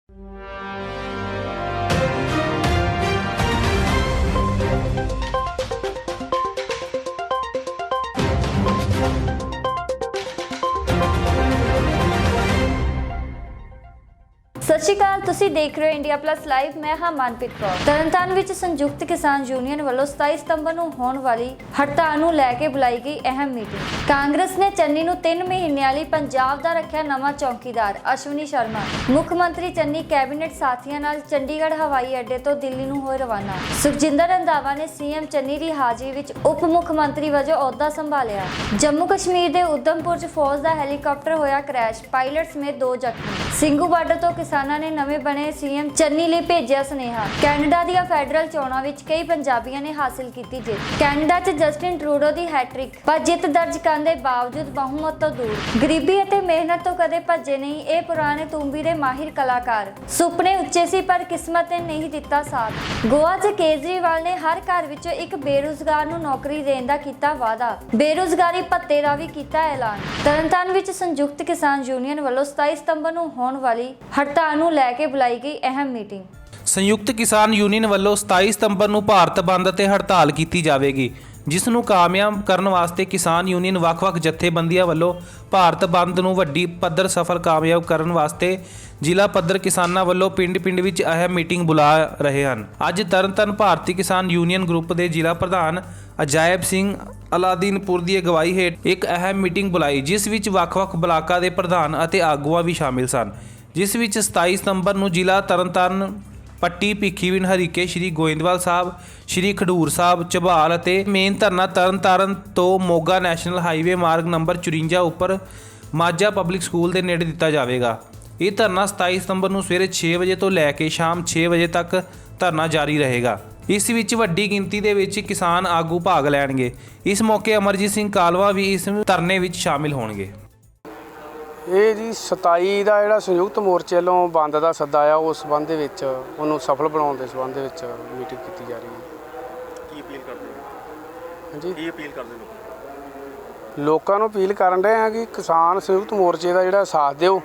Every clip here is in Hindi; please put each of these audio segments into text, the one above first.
सत श्री अकाल, तुसी देख रहे हो इंडिया प्लस लाइव। मैं हाँ मनप्रीत कौर। तरनताਰਨ विच संयुक्त किसान यूनियन वालों 27 सितंबर ਨੂੰ ਹੋਣ ਵਾਲੀ ਹੜਤਾਲ ਨੂੰ ਲੈ ਕੇ ਬੁਲਾਈ ਗਈ ਅਹਿਮ ਮੀਟਿੰਗ। ਕਾਂਗਰਸ ਨੇ ਚੰਨੀ ਨੂੰ 3 ਮਹੀਨੇ ਵਾਲੀ ਪੰਜਾਬ ਦਾ ਰੱਖਿਆ ਨਵਾਂ ਚੌਕੀਦਾਰ ਅਸ਼ਵਨੀ ਸ਼ਰਮਾ। ਮੁੱਖ ਮੰਤਰੀ ਚੰਨੀ ਕੈਬਨਿਟ ਸਾਥੀਆਂ ਨਾਲ ਚੰਡੀਗੜ੍ਹ ਹਵਾਈ ਅੱਡੇ ਤੋਂ ਦਿੱਲੀ ਨੂੰ ਹੋਏ ਰਵਾਨਾ। ਸੁਖਜਿੰਦਰ ਰੰਧਾਵਾ ਨੇ ਸੀਐਮ ਚੰਨੀ ਦੀ ਹਾਜ਼ਰੀ ਵਿੱਚ ਉਪ ਮੁੱਖ ਮੰਤਰੀ ਵਜੋਂ ਅਹੁਦਾ ਸੰਭਾਲਿਆ। ਜੰਮੂ ਕਸ਼ਮੀਰ ਦੇ ਉਧਮਪੁਰ 'ਚ ਫੌਜ ਦਾ ਹੈਲੀਕਾਪਟਰ ਹੋਇਆ ਕ੍ਰੈਸ਼, ਪਾਇਲਟ ਸਮੇਤ 2 ਜ਼ਖਮੀ। ਸਿੰਘੂ ਬਾਰਡਰ ਤੋਂ ਕਿਸਾਨਾਂ ਨੇ ਨਵੇਂ ਬਣੇ ਸੀਐਮ ਚੰਨੀ ਲਈ ਭੇਜਿਆ ਸੁਨੇਹਾ। ਕੈਨੇਡਾ ਦੀਆਂ ਫੈਡਰਲ ਚੋਣਾਂ ਵਿੱਚ ਕਈ ਪੰਜਾਬੀਆਂ ਨੇ ਹਾਸਿਲ ਕੀਤੀ ਜਿੱਤ। ਕੈਨੇਡਾ 'ਚ ਜਸਟਿਨ ਟਰੂਡੋ ਦੀ ਹੈਟ੍ਰਿਕ, ਪਰ ਜਿੱਤ ਦਰਜ ਕਰਨ ਦੇ ਬਾਵਜੂਦ ਬਹੁਮਤ ਤੋਂ ਦੂਰ। ਗਰੀਬੀ ਅਤੇ ਮਿਹਨਤ ਤੋਂ ਕਦੇ ਭੱਜੇ ਨਹੀਂ ਇਹ ਪੁਰਾਣੇ ਤੂੰਬੀ ਦੇ ਮਾਹਿਰ ਕਲਾਕਾਰ। ਸੁਪਨੇ ਉੱਚੇ ਸੀ ਪਰ ਕਿਸਮਤ ਨੇ ਨਹੀਂ ਦਿੱਤਾ ਸਾਥ। ਗੋਆ 'ਚ ਕੇਜਰੀਵਾਲ ਨੇ ਹਰ ਘਰ ਵਿੱਚੋਂ ਇੱਕ ਬੇਰੁਜ਼ਗਾਰ ਨੂੰ ਨੌਕਰੀ ਦੇਣ ਦਾ ਕੀਤਾ ਵਾਅਦਾ। ਬੇਰੁਜ਼ਗਾਰੀ ਭੱਤੇ ਦਾ ਵੀ ਕੀਤਾ ਐਲਾਨ। ਤਰਨਤਾਰਨ ਵਿੱਚ ਸੰਯੁਕਤ ਕਿਸਾਨ ਯੂਨੀਅਨ ਵੱਲੋਂ 27 ਸਤੰਬਰ ਨੂੰ ਹੋਣ ਵਾਲੀ ਹੜਤਾਲ ਨੂੰ ਲੈ ਕੇ ਬੁਲਾਈ ਗਈ ਅਹਿਮ ਮੀਟਿੰਗ। ਸੰਯੁਕਤ ਕਿਸਾਨ ਯੂਨੀਅਨ ਵੱਲੋਂ 27 ਸਤੰਬਰ ਨੂੰ ਭਾਰਤ ਬੰਦ ਅਤੇ ਹੜਤਾਲ ਕੀਤੀ ਜਾਵੇਗੀ, ਜਿਸ ਨੂੰ ਕਾਮਯਾਬ ਕਰਨ ਵਾਸਤੇ ਕਿਸਾਨ ਯੂਨੀਅਨ ਵੱਖ-ਵੱਖ ਜਥੇਬੰਦੀਆਂ ਵੱਲੋਂ ਭਾਰਤ ਬੰਦ ਨੂੰ ਵੱਡੀ ਪੱਧਰ ਸਫਲ ਕਾਮਯਾਬ ਕਰਨ ਵਾਸਤੇ ਜ਼ਿਲ੍ਹਾ ਪੱਧਰ ਕਿਸਾਨਾਂ ਵੱਲੋਂ ਪਿੰਡ-ਪਿੰਡ ਵਿੱਚ ਅਹਿਮ ਮੀਟਿੰਗ ਬੁਲਾ ਰਹੇ ਹਨ। ਅੱਜ ਤਰਨਤਾਰਨ ਭਾਰਤੀ ਕਿਸਾਨ ਯੂਨੀਅਨ ਗਰੁੱਪ ਦੇ ਜ਼ਿਲ੍ਹਾ ਪ੍ਰਧਾਨ ਅਜਾਇਬ ਸਿੰਘ ਅਲਾਦੀਨਪੁਰ ਦੀ ਅਗਵਾਈ ਹੇਠ ਇੱਕ ਅਹਿਮ ਮੀਟਿੰਗ ਬੁਲਾਈ, ਜਿਸ ਵਿੱਚ ਵੱਖ-ਵੱਖ ਬਲਾਕਾਂ ਦੇ ਪ੍ਰਧਾਨ ਅਤੇ ਆਗੂਆਂ ਵੀ ਸ਼ਾਮਿਲ ਸਨ। ਜਿਸ ਵਿੱਚ 27 ਸਤੰਬਰ ਨੂੰ ਜ਼ਿਲ੍ਹਾ ਤਰਨਤਾਰਨ, ਪੱਟੀ, ਭਿੱਖੀਵਿੰਡ, ਹਰੀਕੇ, ਸ਼੍ਰੀ ਗੋਇੰਦਵਾਲ ਸਾਹਿਬ, ਸ਼੍ਰੀ ਖਡੂਰ ਸਾਹਿਬ, ਝਬਾਲ ਅਤੇ ਮੇਨ ਧਰਨਾ ਤਰਨਤਾਰਨ ਤੋਂ ਮੋਗਾ ਨੈਸ਼ਨਲ ਹਾਈਵੇ ਮਾਰਗ ਨੰਬਰ 54 ਉੱਪਰ ਮਾਝਾ ਪਬਲਿਕ ਸਕੂਲ ਦੇ ਨੇੜੇ ਦਿੱਤਾ ਜਾਵੇਗਾ। ਇਹ ਧਰਨਾ 27 ਸਤੰਬਰ ਨੂੰ ਸਵੇਰੇ 6 ਵਜੇ ਤੋਂ ਲੈ ਕੇ ਸ਼ਾਮ 6 ਵਜੇ ਤੱਕ ਧਰਨਾ ਜਾਰੀ ਰਹੇਗਾ। ਇਸ ਵਿੱਚ ਵੱਡੀ ਗਿਣਤੀ ਦੇ ਵਿੱਚ ਕਿਸਾਨ ਆਗੂ ਭਾਗ ਲੈਣਗੇ। ਇਸ ਮੌਕੇ ਅਮਰਜੀਤ ਸਿੰਘ ਕਾਲਵਾ ਵੀ ਇਸ ਧਰਨੇ ਵਿੱਚ ਸ਼ਾਮਿਲ ਹੋਣਗੇ। ਇਹ ਜੀ 27 ਦਾ ਜਿਹੜਾ ਸੰਯੁਕਤ ਮੋਰਚੇ ਵੱਲੋਂ ਬੰਦ ਦਾ ਸੱਦਾ ਆ, ਉਸ ਸੰਬੰਧ ਦੇ ਵਿੱਚ ਉਹਨੂੰ ਸਫਲ ਬਣਾਉਣ ਦੇ ਸੰਬੰਧ ਦੇ ਵਿੱਚ ਮੀਟਿੰਗ ਕੀਤੀ ਜਾ ਰਹੀ ਹੈ। ਕੀ ਅਪੀਲ ਕਰਦੇ ਹੋ? ਹਾਂਜੀ, ਕੀ ਅਪੀਲ ਕਰਦੇ ਲੋਕਾਂ ਨੂੰ ਅਪੀਲ ਕਰਨ ਰਹੇ ਹਾਂ ਕਿ ਕਿਸਾਨ ਸੰਯੁਕਤ ਮੋਰਚੇ ਦਾ ਜਿਹੜਾ ਸਾਥ ਦਿਓ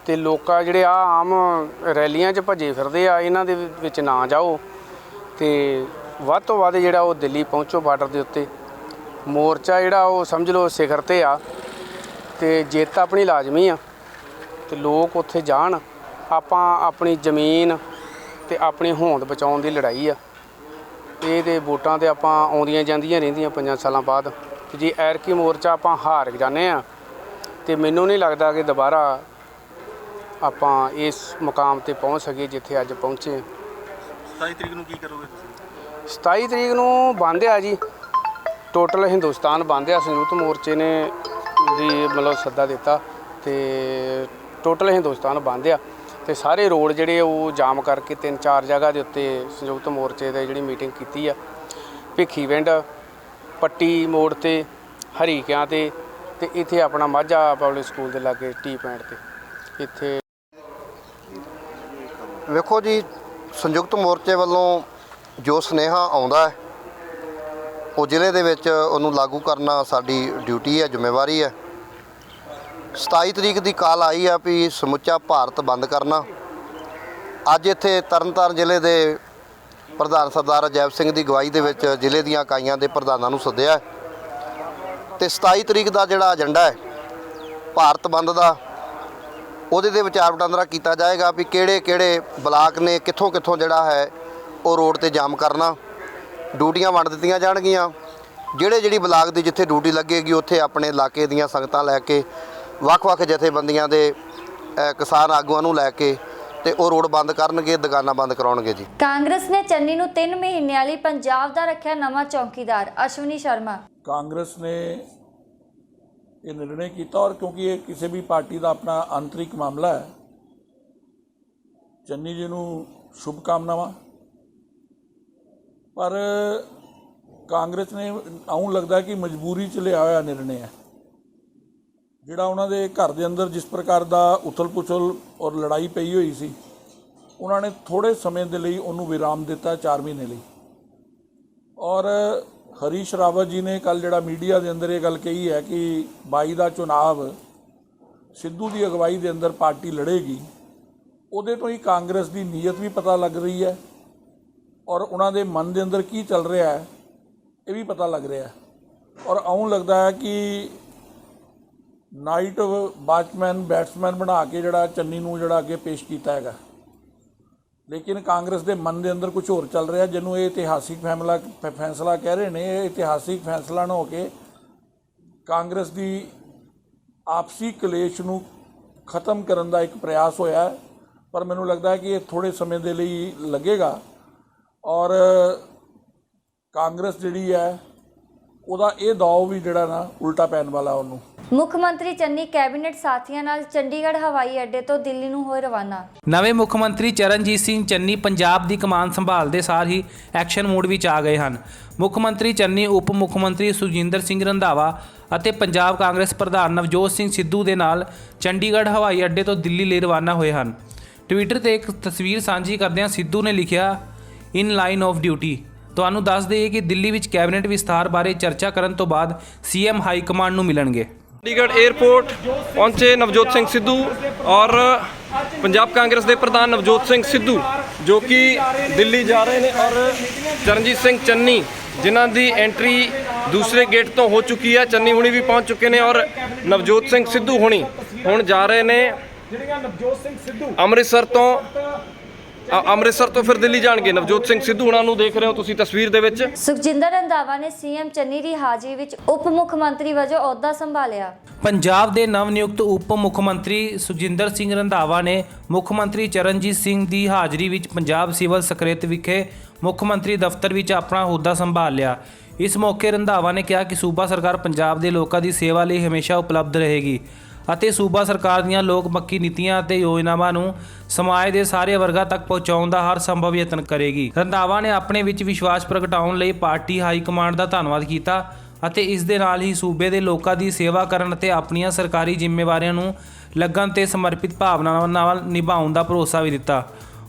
ਤੇ ਲੋਕਾਂ ਜਿਹੜੇ ਆਮ ਰੈਲੀਆਂ 'ਚ ਭੱਜੇ ਫਿਰਦੇ ਆ ਇਹਨਾਂ ਦੇ ਵਿੱਚ ਨਾ ਜਾਓ ਤੇ ਵੱਧ ਤੋਂ ਵੱਧ ਜਿਹੜਾ ਉਹ ਦਿੱਲੀ ਪਹੁੰਚੋ। ਬਾਰਡਰ ਦੇ ਉੱਤੇ ਮੋਰਚਾ ਜਿਹੜਾ ਉਹ ਸਮਝ ਲਓ ਸਿਖਰ 'ਤੇ ਆ ਤੇ ਜਿੱਤ ਆਪਣੀ ਲਾਜ਼ਮੀ ਆ ਤੇ ਲੋਕ ਉੱਥੇ ਜਾਣ। ਆਪਾਂ ਆਪਣੀ ਜ਼ਮੀਨ ਤੇ ਆਪਣੀ ਹੋਂਦ ਬਚਾਉਣ ਦੀ ਲੜਾਈ ਆ। ਇਹ ਤੇ ਵੋਟਾਂ ਤੇ ਆਪਾਂ ਆਉਂਦੀਆਂ ਜਾਂਦੀਆਂ ਰਹਿੰਦੀਆਂ 5 ਸਾਲਾਂ ਬਾਅਦ। ਤੇ ਜੇ ਐਰਕੀ ਮੋਰਚਾ ਆਪਾਂ ਹਾਰ ਜਾਂਦੇ ਆ ਤੇ ਮੈਨੂੰ ਨਹੀਂ ਲੱਗਦਾ ਕਿ ਦੁਬਾਰਾ ਆਪਾਂ ਇਸ ਮੁਕਾਮ ਤੇ ਪਹੁੰਚ ਸਕੀਏ ਜਿੱਥੇ ਅੱਜ ਪਹੁੰਚੇ। 27 ਤਰੀਕ ਨੂੰ ਕੀ ਕਰੋਗੇ ਤੁਸੀਂ? 27 ਤਰੀਕ ਨੂੰ ਬੰਦ ਆ ਜੀ, ਟੋਟਲ ਹਿੰਦੁਸਤਾਨ ਬੰਦ ਆ। ਸੰਯੁਕਤ ਮੋਰਚੇ ਨੇ ਵੀ ਮਤਲਬ ਸੱਦਾ ਦਿੱਤਾ ਤੇ ਟੋਟਲ ਹਿੰਦੁਸਤਾਨ ਬੰਦ ਆ ਤੇ ਸਾਰੇ ਰੋਡ ਜਿਹੜੇ ਉਹ ਜਾਮ ਕਰਕੇ 3-4 ਜਗ੍ਹਾ ਦੇ ਉੱਤੇ ਸੰਯੁਕਤ ਮੋਰਚੇ ਦੇ ਜਿਹੜੀ ਮੀਟਿੰਗ ਕੀਤੀ ਆ। ਭਿੱਖੀਵਿੰਡ, ਪੱਟੀ ਮੋੜ ਤੇ, ਹਰੀਕਿਆਂ ਤੇ ਇੱਥੇ ਆਪਣਾ ਮਾਝਾ ਪਬਲਿਕ ਸਕੂਲ ਦੇ ਲਾਗੇ ਟੀ ਪੁਆਇੰਟ ਤੇ। ਇੱਥੇ ਵੇਖੋ ਜੀ, ਸੰਯੁਕਤ ਮੋਰਚੇ ਵੱਲੋਂ ਜੋ ਸੁਨੇਹਾ ਆਉਂਦਾ ਹੈ ਉਹ ਜ਼ਿਲ੍ਹੇ ਦੇ ਵਿੱਚ ਉਹਨੂੰ ਲਾਗੂ ਕਰਨਾ ਸਾਡੀ ਡਿਊਟੀ ਹੈ, ਜ਼ਿੰਮੇਵਾਰੀ ਹੈ। 27 ਤਰੀਕ ਦੀ ਕਾਲ ਆਈ ਆ ਵੀ ਸਮੁੱਚਾ ਭਾਰਤ ਬੰਦ ਕਰਨਾ। ਅੱਜ ਇੱਥੇ ਤਰਨਤਾਰਨ ਜ਼ਿਲ੍ਹੇ ਦੇ ਪ੍ਰਧਾਨ ਸਰਦਾਰ ਅਜੈਬ ਸਿੰਘ ਦੀ ਅਗਵਾਈ ਦੇ ਵਿੱਚ ਜ਼ਿਲ੍ਹੇ ਦੀਆਂ ਇਕਾਈਆਂ ਦੇ ਪ੍ਰਧਾਨਾਂ ਨੂੰ ਸੱਦਿਆ ਤੇ 27 ਤਰੀਕ ਦਾ ਜਿਹੜਾ ਏਜੰਡਾ ਹੈ ਭਾਰਤ ਬੰਦ ਦਾ, ਉਹਦੇ ਦੇ ਵਿਚਾਰ ਵਟਾਂਦਰਾ ਕੀਤਾ ਜਾਏਗਾ ਵੀ ਕਿਹੜੇ ਬਲਾਕ ਨੇ ਕਿੱਥੋਂ ਜਿਹੜਾ ਹੈ ਉਹ ਰੋਡ ਤੇ ਜਾਮ ਕਰਨਾ। ਡਿਊਟੀਆਂ ਵੰਡ ਦਿੱਤੀਆਂ ਜਾਣਗੀਆਂ। ਜਿਹੜੀ ਬਲਾਕ ਦੀ ਜਿੱਥੇ ਡਿਊਟੀ ਲੱਗੇਗੀ ਉੱਥੇ ਆਪਣੇ ਇਲਾਕੇ ਦੀਆਂ ਸੰਗਤਾਂ ਲੈ ਕੇ ਵੱਖ-ਵੱਖ ਜਥੇਬੰਦੀਆਂ ਦੇ ਕਿਸਾਨ ਆਗੂਆਂ ਨੂੰ ਲੈ ਕੇ ਤੇ ਉਹ ਰੋਡ ਬੰਦ ਕਰਨਗੇ, ਦੁਕਾਨਾਂ ਬੰਦ ਕਰਾਉਣਗੇ ਜੀ। ਕਾਂਗਰਸ ਨੇ ਚੰਨੀ ਨੂੰ 3 ਮਹੀਨੇ ਵਾਲੀ ਪੰਜਾਬ ਦਾ ਰੱਖਿਆ ਨਵਾਂ ਚੌਕੀਦਾਰ ਅਸ਼ਵਨੀ ਸ਼ਰਮਾ। ਕਾਂਗਰਸ ਨੇ ਇਹ ਨਿਰਣੇ ਕੀਤਾ ਔਰ ਕਿਉਂਕਿ ਇਹ ਕਿਸੇ ਵੀ ਪਾਰਟੀ ਦਾ ਆਪਣਾ ਆਂਤਰਿਕ ਮਾਮਲਾ ਹੈ, ਚੰਨੀ ਜੀ ਨੂੰ ਸ਼ੁਭ ਕਾਮਨਾਵਾਂ। ਪਰ ਕਾਂਗਰਸ ਨੇ ਆਉਂ ਲੱਗਦਾ ਕਿ ਮਜਬੂਰੀ 'ਚ ਲਿਆ ਹੋਇਆ ਨਿਰਣੇ ਹੈ। ਜਿਹੜਾ ਉਹਨਾਂ ਦੇ ਘਰ ਦੇ ਅੰਦਰ ਜਿਸ ਪ੍ਰਕਾਰ ਦਾ ਉਥਲ ਪੁਥਲ ਔਰ ਲੜਾਈ ਪਈ ਹੋਈ ਸੀ, ਉਹਨਾਂ ਨੇ ਥੋੜ੍ਹੇ ਸਮੇਂ ਦੇ ਲਈ ਉਹਨੂੰ ਵਿਰਾਮ ਦਿੱਤਾ, 4 ਮਹੀਨੇ ਲਈ। ਔਰ ਹਰੀਸ਼ ਰਾਵਤ ਜੀ ਨੇ ਕੱਲ੍ਹ ਜਿਹੜਾ ਮੀਡੀਆ ਦੇ ਅੰਦਰ ਇਹ ਗੱਲ ਕਹੀ ਹੈ ਕਿ 22 ਦਾ ਚੁਣਾਵ ਸਿੱਧੂ ਦੀ ਅਗਵਾਈ ਦੇ ਅੰਦਰ ਪਾਰਟੀ ਲੜੇਗੀ ਉਹਦੇ ਤੋਂ ਹੀ ਕਾਂਗਰਸ ਦੀ ਨੀਅਤ ਵੀ ਪਤਾ ਲੱਗ ਰਹੀ ਹੈ ਔਰ ਉਹਨਾਂ ਦੇ ਮਨ ਦੇ ਅੰਦਰ ਕੀ ਚੱਲ ਰਿਹਾ ਹੈ ਇਹ ਵੀ ਪਤਾ ਲੱਗ ਰਿਹਾ ਹੈ। ਔਰ ਆਉਂ ਲੱਗਦਾ ਹੈ ਕਿ ਨਾਈਟ ਵਾਚਮੈਨ ਬੈਟਸਮੈਨ ਬਣਾ ਕੇ ਜਿਹੜਾ ਚੰਨੀ ਨੂੰ ਜਿਹੜਾ ਅੱਗੇ ਪੇਸ਼ ਕੀਤਾ ਹੈਗਾ, ਲੇਕਿਨ ਕਾਂਗਰਸ ਦੇ ਮਨ ਦੇ ਅੰਦਰ ਕੁਝ ਹੋਰ ਚੱਲ ਰਿਹਾ ਜਿਹਨੂੰ ਇਹ ਇਤਿਹਾਸਿਕ ਫੈਸਲਾ ਕਹਿ ਰਹੇ ਨੇ। ਇਹ ਇਤਿਹਾਸਿਕ ਫੈਸਲਾ ਨਾ ਹੋ ਕੇ ਕਾਂਗਰਸ ਦੀ ਆਪਸੀ ਕਲੇਸ਼ ਨੂੰ ਖਤਮ ਕਰਨ ਦਾ ਇੱਕ ਪ੍ਰयास ਹੋਇਆ ਹੈ, ਪਰ ਮੈਨੂੰ ਲੱਗਦਾ ਹੈ ਕਿ ਇਹ ਥੋੜ੍ਹੇ ਸਮੇਂ ਦੇ ਲਈ ਲੱਗੇਗਾ ਔਰ ਕਾਂਗਰਸ ਜਿਹੜੀ ਹੈ ਉਹਦਾ ਇਹ ਦੌਰ ਵੀ ਜਿਹੜਾ ਨਾ ਉਲਟਾ ਪੈਣ ਵਾਲਾ ਉਹਨੂੰ। ਮੁੱਖ ਮੰਤਰੀ ਚੰਨੀ ਕੈਬਨਿਟ ਸਾਥੀਆਂ ਨਾਲ ਚੰਡੀਗੜ੍ਹ ਹਵਾਈ ਅੱਡੇ ਤੋਂ ਦਿੱਲੀ ਨੂੰ ਹੋਏ ਰਵਾਨਾ। ਨਵੇਂ ਮੁੱਖ ਮੰਤਰੀ ਚਰਨਜੀਤ ਸਿੰਘ ਚੰਨੀ ਪੰਜਾਬ ਦੀ ਕਮਾਨ ਸੰਭਾਲਦੇ ਸਾਰ ਹੀ ਐਕਸ਼ਨ ਮੋਡ ਵਿੱਚ ਆ ਗਏ ਹਨ। ਮੁੱਖ ਮੰਤਰੀ ਚੰਨੀ ਉਪ ਮੁੱਖ ਮੰਤਰੀ ਸੁਖਜਿੰਦਰ ਸਿੰਘ ਰੰਧਾਵਾ ਅਤੇ ਪੰਜਾਬ ਕਾਂਗਰਸ ਪ੍ਰਧਾਨ ਨਵਜੋਤ ਸਿੰਘ ਸਿੱਧੂ ਦੇ ਨਾਲ ਚੰਡੀਗੜ੍ਹ ਹਵਾਈ ਅੱਡੇ ਤੋਂ ਦਿੱਲੀ ਲਈ ਰਵਾਨਾ ਹੋਏ ਹਨ। ਟਵਿੱਟਰ ਤੇ ਇੱਕ ਤਸਵੀਰ ਸਾਂਝੀ ਕਰਦਿਆਂ ਸਿੱਧੂ ਨੇ ਲਿਖਿਆ, ਇਨ ਲਾਈਨ ਆਫ ਡਿਊਟੀ। ਤੁਹਾਨੂੰ ਦੱਸ ਦਈਏ ਕਿ ਦਿੱਲੀ ਵਿੱਚ ਕੈਬਨਿਟ ਵਿਸਥਾਰ ਬਾਰੇ ਚਰਚਾ ਕਰਨ ਤੋਂ ਬਾਅਦ ਸੀਐਮ ਹਾਈ ਕਮਾਂਡ ਨੂੰ ਮਿਲਣਗੇ। ਚੰਡੀਗੜ੍ਹ 에ਅਰਪੋਰਟ ਪਹੁੰਚੇ ਨਵਜੋਤ ਸਿੰਘ ਸਿੱਧੂ ਔਰ ਪੰਜਾਬ ਕਾਂਗਰਸ ਦੇ ਪ੍ਰਧਾਨ ਨਵਜੋਤ ਸਿੰਘ ਸਿੱਧੂ ਜੋ ਕਿ ਦਿੱਲੀ ਜਾ ਰਹੇ ਨੇ ਔਰ ਚਰਨਜੀਤ ਸਿੰਘ ਚੰਨੀ ਜਿਨ੍ਹਾਂ ਦੀ ਐਂਟਰੀ ਦੂਸਰੇ ਗੇਟ ਤੋਂ ਹੋ ਚੁੱਕੀ ਹੈ। ਚੰਨੀ ਹੁਣੀ ਵੀ ਪਹੁੰਚ ਚੁੱਕੇ ਨੇ ਔਰ ਨਵਜੋਤ ਸਿੰਘ ਸਿੱਧੂ ਹੁਣੀ ਹੁਣ ਜਾ ਰਹੇ ਨੇ ਅੰਮ੍ਰਿਤਸਰ ਤੋਂ ਫਿਰ ਦਿੱਲੀ ਜਾਣਗੇ। ਨਵਜੋਤ ਸਿੰਘ ਸਿੱਧੂ ਹੁਣਾਂ ਨੂੰ ਦੇਖ ਰਹੇ ਹੋ ਤੁਸੀਂ ਤਸਵੀਰ ਦੇ ਵਿੱਚ। ਸੁਖਜਿੰਦਰ ਰੰਧਾਵਾ ਨੇ ਸੀਐਮ ਚੰਨੀ ਦੀ ਹਾਜ਼ਰੀ ਵਿੱਚ ਉਪ ਮੁੱਖ ਮੰਤਰੀ ਵਜੋਂ ਅਹੁਦਾ ਸੰਭਾਲਿਆ। ਪੰਜਾਬ ਦੇ ਨਵ ਨਿਯੁਕਤ ਉਪ ਮੁੱਖ ਮੰਤਰੀ ਸੁਖਜਿੰਦਰ ਸਿੰਘ ਰੰਧਾਵਾ ਨੇ ਮੁੱਖ ਮੰਤਰੀ ਚਰਨਜੀਤ ਸਿੰਘ ਦੀ ਹਾਜ਼ਰੀ ਵਿੱਚ ਪੰਜਾਬ ਸਿਵਲ ਸਕੱਤਰੇਤ ਵਿਖੇ ਮੁੱਖ ਮੰਤਰੀ ਦਫ਼ਤਰ ਵਿੱਚ ਆਪਣਾ ਅਹੁਦਾ ਸੰਭਾਲ ਲਿਆ। ਇਸ ਮੌਕੇ ਰੰਧਾਵਾ ਨੇ ਕਿਹਾ ਕਿ ਸੂਬਾ ਸਰਕਾਰ ਪੰਜਾਬ ਦੇ ਲੋਕਾਂ ਦੀ ਸੇਵਾ ਲਈ ਹਮੇਸ਼ਾ ਉਪਲਬਧ ਰਹੇਗੀ ਅਤੇ ਸੂਬਾ ਸਰਕਾਰ ਦੀਆਂ ਲੋਕਪੱਖੀ ਨੀਤੀਆਂ ਅਤੇ ਯੋਜਨਾਵਾਂ ਨੂੰ ਸਮਾਜ ਦੇ ਸਾਰੇ ਵਰਗਾਂ ਤੱਕ ਪਹੁੰਚਾਉਣ ਦਾ ਹਰ ਸੰਭਵ ਯਤਨ ਕਰੇਗੀ। ਰੰਧਾਵਾ ਨੇ ਆਪਣੇ ਵਿੱਚ ਵਿਸ਼ਵਾਸ ਪ੍ਰਗਟਾਉਣ ਲਈ ਪਾਰਟੀ ਹਾਈ ਕਮਾਂਡ ਦਾ ਧੰਨਵਾਦ ਕੀਤਾ ਅਤੇ ਇਸ ਦੇ ਨਾਲ ਹੀ ਸੂਬੇ ਦੇ ਲੋਕਾਂ ਦੀ ਸੇਵਾ ਕਰਨ ਅਤੇ ਆਪਣੀਆਂ ਸਰਕਾਰੀ ਜ਼ਿੰਮੇਵਾਰੀਆਂ ਨੂੰ ਲੱਗਣ ਤੇ ਸਮਰਪਿਤ ਭਾਵਨਾਵਾਂ ਨਾਲ ਨਿਭਾਉਣ ਦਾ ਭਰੋਸਾ ਵੀ ਦਿੱਤਾ।